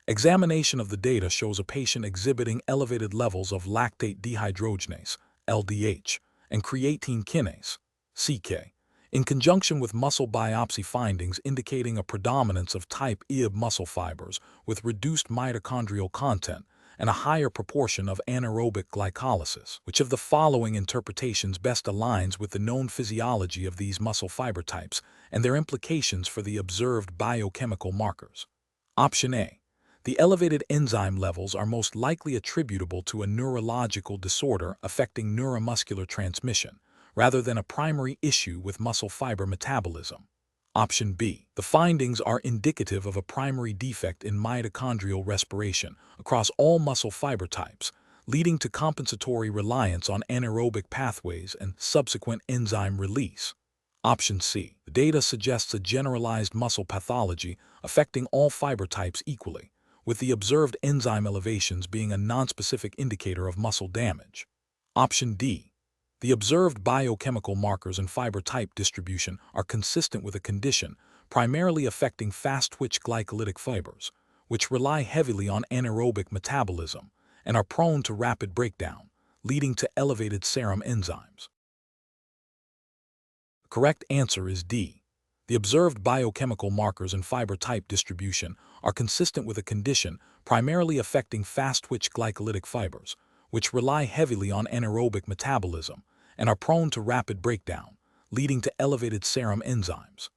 Examination of the data shows a patient exhibiting elevated levels of lactate dehydrogenase, LDH, and creatine kinase, CK, in conjunction with muscle biopsy findings indicating a predominance of type IB muscle fibers with reduced mitochondrial content and a higher proportion of anaerobic glycolysis. Which of the following interpretations best aligns with the known physiology of these muscle fiber types and their implications for the observed biochemical markers? Option A. The elevated enzyme levels are most likely attributable to a neurological disorder affecting neuromuscular transmission, rather than a primary issue with muscle fiber metabolism. Option B. The findings are indicative of a primary defect in mitochondrial respiration across all muscle fiber types, leading to compensatory reliance on anaerobic pathways and subsequent enzyme release. Option C. The data suggests a generalized muscle pathology affecting all fiber types equally, with the observed enzyme elevations being a nonspecific indicator of muscle damage. Option D. The observed biochemical markers and fiber type distribution are consistent with a condition primarily affecting fast-twitch glycolytic fibers, which rely heavily on anaerobic metabolism and are prone to rapid breakdown, leading to elevated serum enzymes. The correct answer is D. The observed biochemical markers and fiber type distribution are consistent with a condition primarily affecting fast-twitch glycolytic fibers, which rely heavily on anaerobic metabolism and are prone to rapid breakdown, leading to elevated serum enzymes.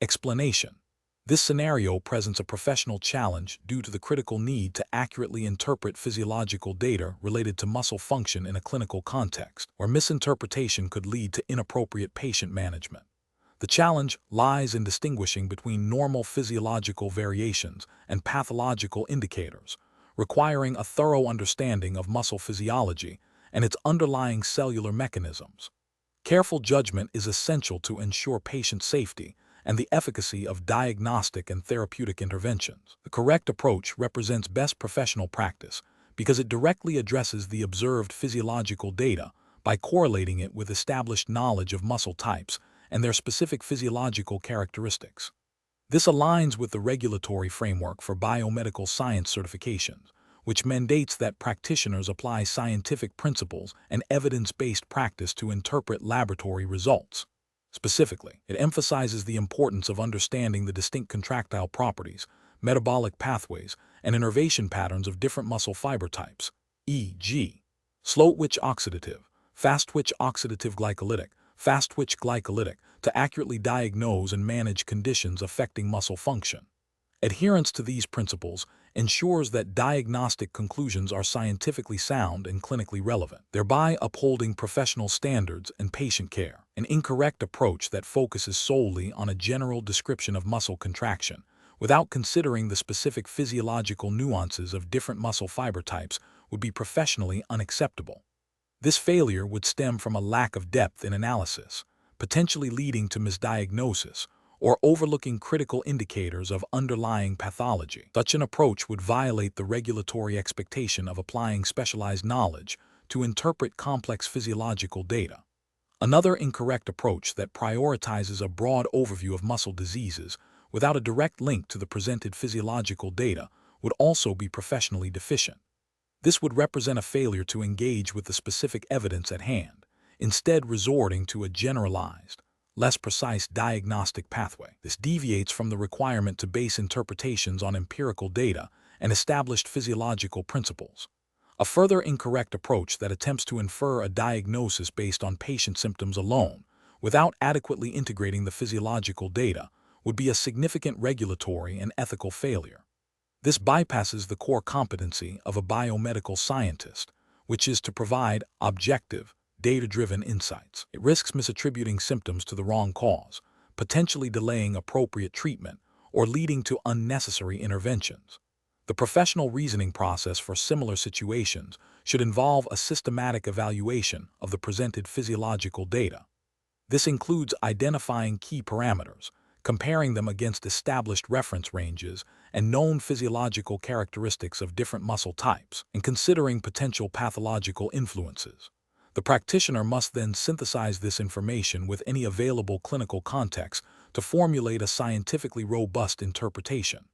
Explanation. This scenario presents a professional challenge due to the critical need to accurately interpret physiological data related to muscle function in a clinical context, where misinterpretation could lead to inappropriate patient management. The challenge lies in distinguishing between normal physiological variations and pathological indicators, requiring a thorough understanding of muscle physiology and its underlying cellular mechanisms. Careful judgment is essential to ensure patient safety and the efficacy of diagnostic and therapeutic interventions. The correct approach represents best professional practice because it directly addresses the observed physiological data by correlating it with established knowledge of muscle types and their specific physiological characteristics. This aligns with the regulatory framework for biomedical science certifications, which mandates that practitioners apply scientific principles and evidence-based practice to interpret laboratory results. Specifically, it emphasizes the importance of understanding the distinct contractile properties, metabolic pathways, and innervation patterns of different muscle fiber types, e.g., slow-twitch oxidative, fast-twitch oxidative glycolytic, fast-twitch glycolytic, to accurately diagnose and manage conditions affecting muscle function. Adherence to these principles ensures that diagnostic conclusions are scientifically sound and clinically relevant, thereby upholding professional standards and patient care. An incorrect approach that focuses solely on a general description of muscle contraction, without considering the specific physiological nuances of different muscle fiber types, would be professionally unacceptable. This failure would stem from a lack of depth in analysis, potentially leading to misdiagnosis or overlooking critical indicators of underlying pathology. Such an approach would violate the regulatory expectation of applying specialized knowledge to interpret complex physiological data. Another incorrect approach that prioritizes a broad overview of muscle diseases without a direct link to the presented physiological data would also be professionally deficient. This would represent a failure to engage with the specific evidence at hand, instead resorting to a generalized, less precise diagnostic pathway. This deviates from the requirement to base interpretations on empirical data and established physiological principles. A further incorrect approach that attempts to infer a diagnosis based on patient symptoms alone, without adequately integrating the physiological data, would be a significant regulatory and ethical failure. This bypasses the core competency of a biomedical scientist, which is to provide objective, data-driven insights. It risks misattributing symptoms to the wrong cause, potentially delaying appropriate treatment, or leading to unnecessary interventions. The professional reasoning process for similar situations should involve a systematic evaluation of the presented physiological data. This includes identifying key parameters, comparing them against established reference ranges and known physiological characteristics of different muscle types, and considering potential pathological influences. The practitioner must then synthesize this information with any available clinical context to formulate a scientifically robust interpretation.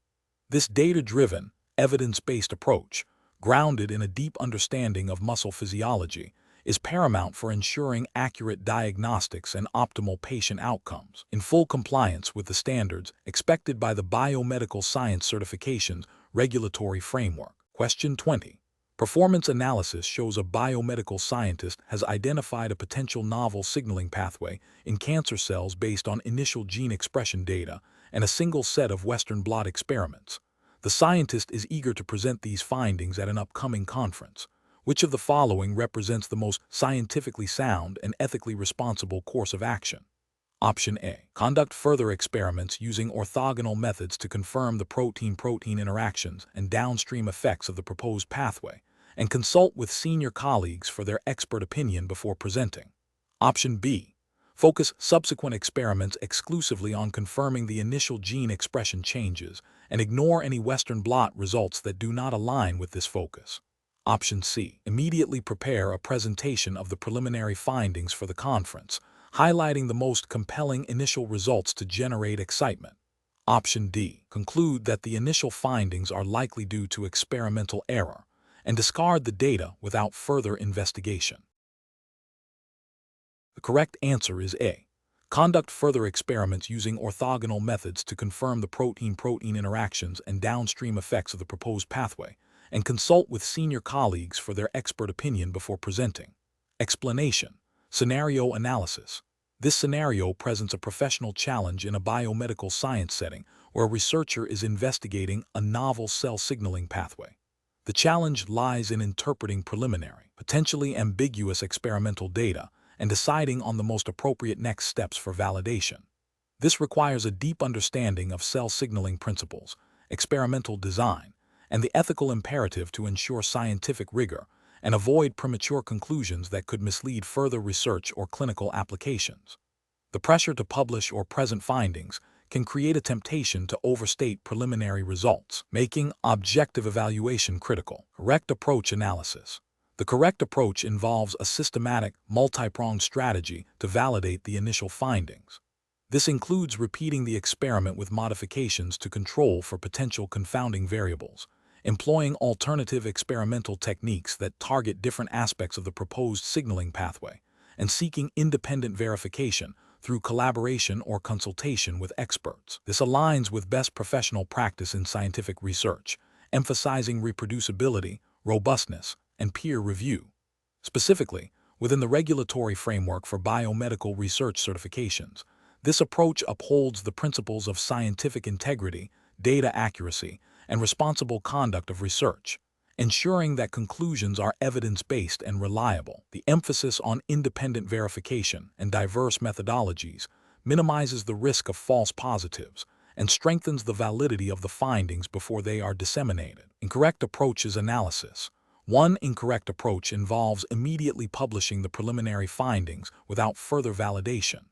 This data-driven, evidence-based approach, grounded in a deep understanding of muscle physiology, is paramount for ensuring accurate diagnostics and optimal patient outcomes, in full compliance with the standards expected by the Biomedical Science Certification's regulatory framework. Question 20. Performance analysis shows a biomedical scientist has identified a potential novel signaling pathway in cancer cells based on initial gene expression data and a single set of Western blot experiments. The scientist is eager to present these findings at an upcoming conference. Which of the following represents the most scientifically sound and ethically responsible course of action? Option A. Conduct further experiments using orthogonal methods to confirm the protein-protein interactions and downstream effects of the proposed pathway, and consult with senior colleagues for their expert opinion before presenting. Option B. Focus subsequent experiments exclusively on confirming the initial gene expression changes and ignore any Western blot results that do not align with this focus. Option C. Immediately prepare a presentation of the preliminary findings for the conference, highlighting the most compelling initial results to generate excitement. Option D. Conclude that the initial findings are likely due to experimental error and discard the data without further investigation. The correct answer is A. Conduct further experiments using orthogonal methods to confirm the protein-protein interactions and downstream effects of the proposed pathway, and consult with senior colleagues for their expert opinion before presenting. Explanation. Scenario analysis. This scenario presents a professional challenge in a biomedical science setting where a researcher is investigating a novel cell signaling pathway. The challenge lies in interpreting preliminary, potentially ambiguous experimental data and deciding on the most appropriate next steps for validation. This requires a deep understanding of cell signaling principles, experimental design, and the ethical imperative to ensure scientific rigor and avoid premature conclusions that could mislead further research or clinical applications. The pressure to publish or present findings can create a temptation to overstate preliminary results, making objective evaluation critical. Correct approach analysis. The correct approach involves a systematic, multi-pronged strategy to validate the initial findings. This includes repeating the experiment with modifications to control for potential confounding variables, employing alternative experimental techniques that target different aspects of the proposed signaling pathway, and seeking independent verification through collaboration or consultation with experts. This aligns with best professional practice in scientific research, emphasizing reproducibility, robustness, and peer review. Specifically, within the regulatory framework for biomedical research certifications, this approach upholds the principles of scientific integrity, data accuracy, and responsible conduct of research, ensuring that conclusions are evidence-based and reliable. The emphasis on independent verification and diverse methodologies minimizes the risk of false positives and strengthens the validity of the findings before they are disseminated. Incorrect approaches analysis. One incorrect approach involves immediately publishing the preliminary findings without further validation.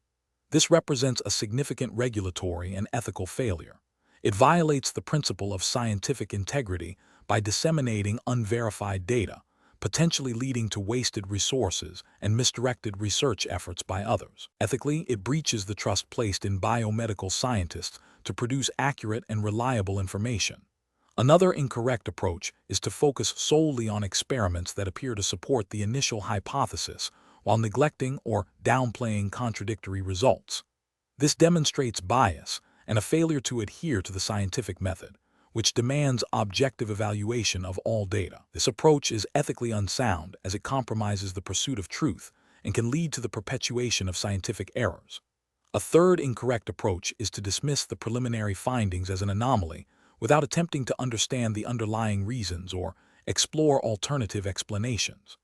This represents a significant regulatory and ethical failure. It violates the principle of scientific integrity by disseminating unverified data, potentially leading to wasted resources and misdirected research efforts by others. Ethically, it breaches the trust placed in biomedical scientists to produce accurate and reliable information. Another incorrect approach is to focus solely on experiments that appear to support the initial hypothesis while neglecting or downplaying contradictory results. This demonstrates bias and a failure to adhere to the scientific method, which demands objective evaluation of all data. This approach is ethically unsound as it compromises the pursuit of truth and can lead to the perpetuation of scientific errors. A third incorrect approach is to dismiss the preliminary findings as an anomaly without attempting to understand the underlying reasons or explore alternative explanations.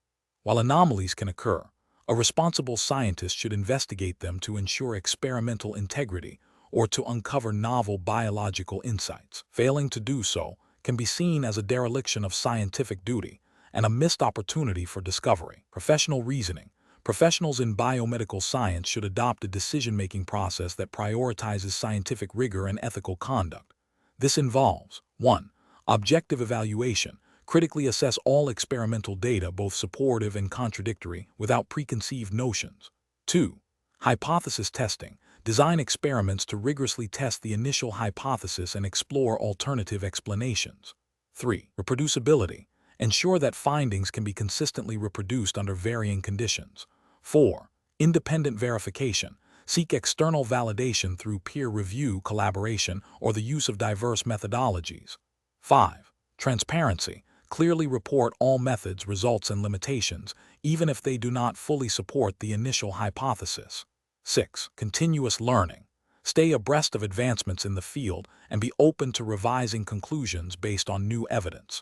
While anomalies can occur, a responsible scientist should investigate them to ensure experimental integrity or to uncover novel biological insights. Failing to do so can be seen as a dereliction of scientific duty and a missed opportunity for discovery. Professional reasoning. Professionals in biomedical science should adopt a decision-making process that prioritizes scientific rigor and ethical conduct. This involves 1. Objective evaluation. Critically assess all experimental data, both supportive and contradictory, without preconceived notions. 2. Hypothesis testing. Design experiments to rigorously test the initial hypothesis and explore alternative explanations. 3. Reproducibility. Ensure that findings can be consistently reproduced under varying conditions. 4. Independent verification. Seek external validation through peer review, collaboration, or the use of diverse methodologies. 5. Transparency. Clearly report all methods, results, and limitations, even if they do not fully support the initial hypothesis. 6. Continuous learning. Stay abreast of advancements in the field and be open to revising conclusions based on new evidence.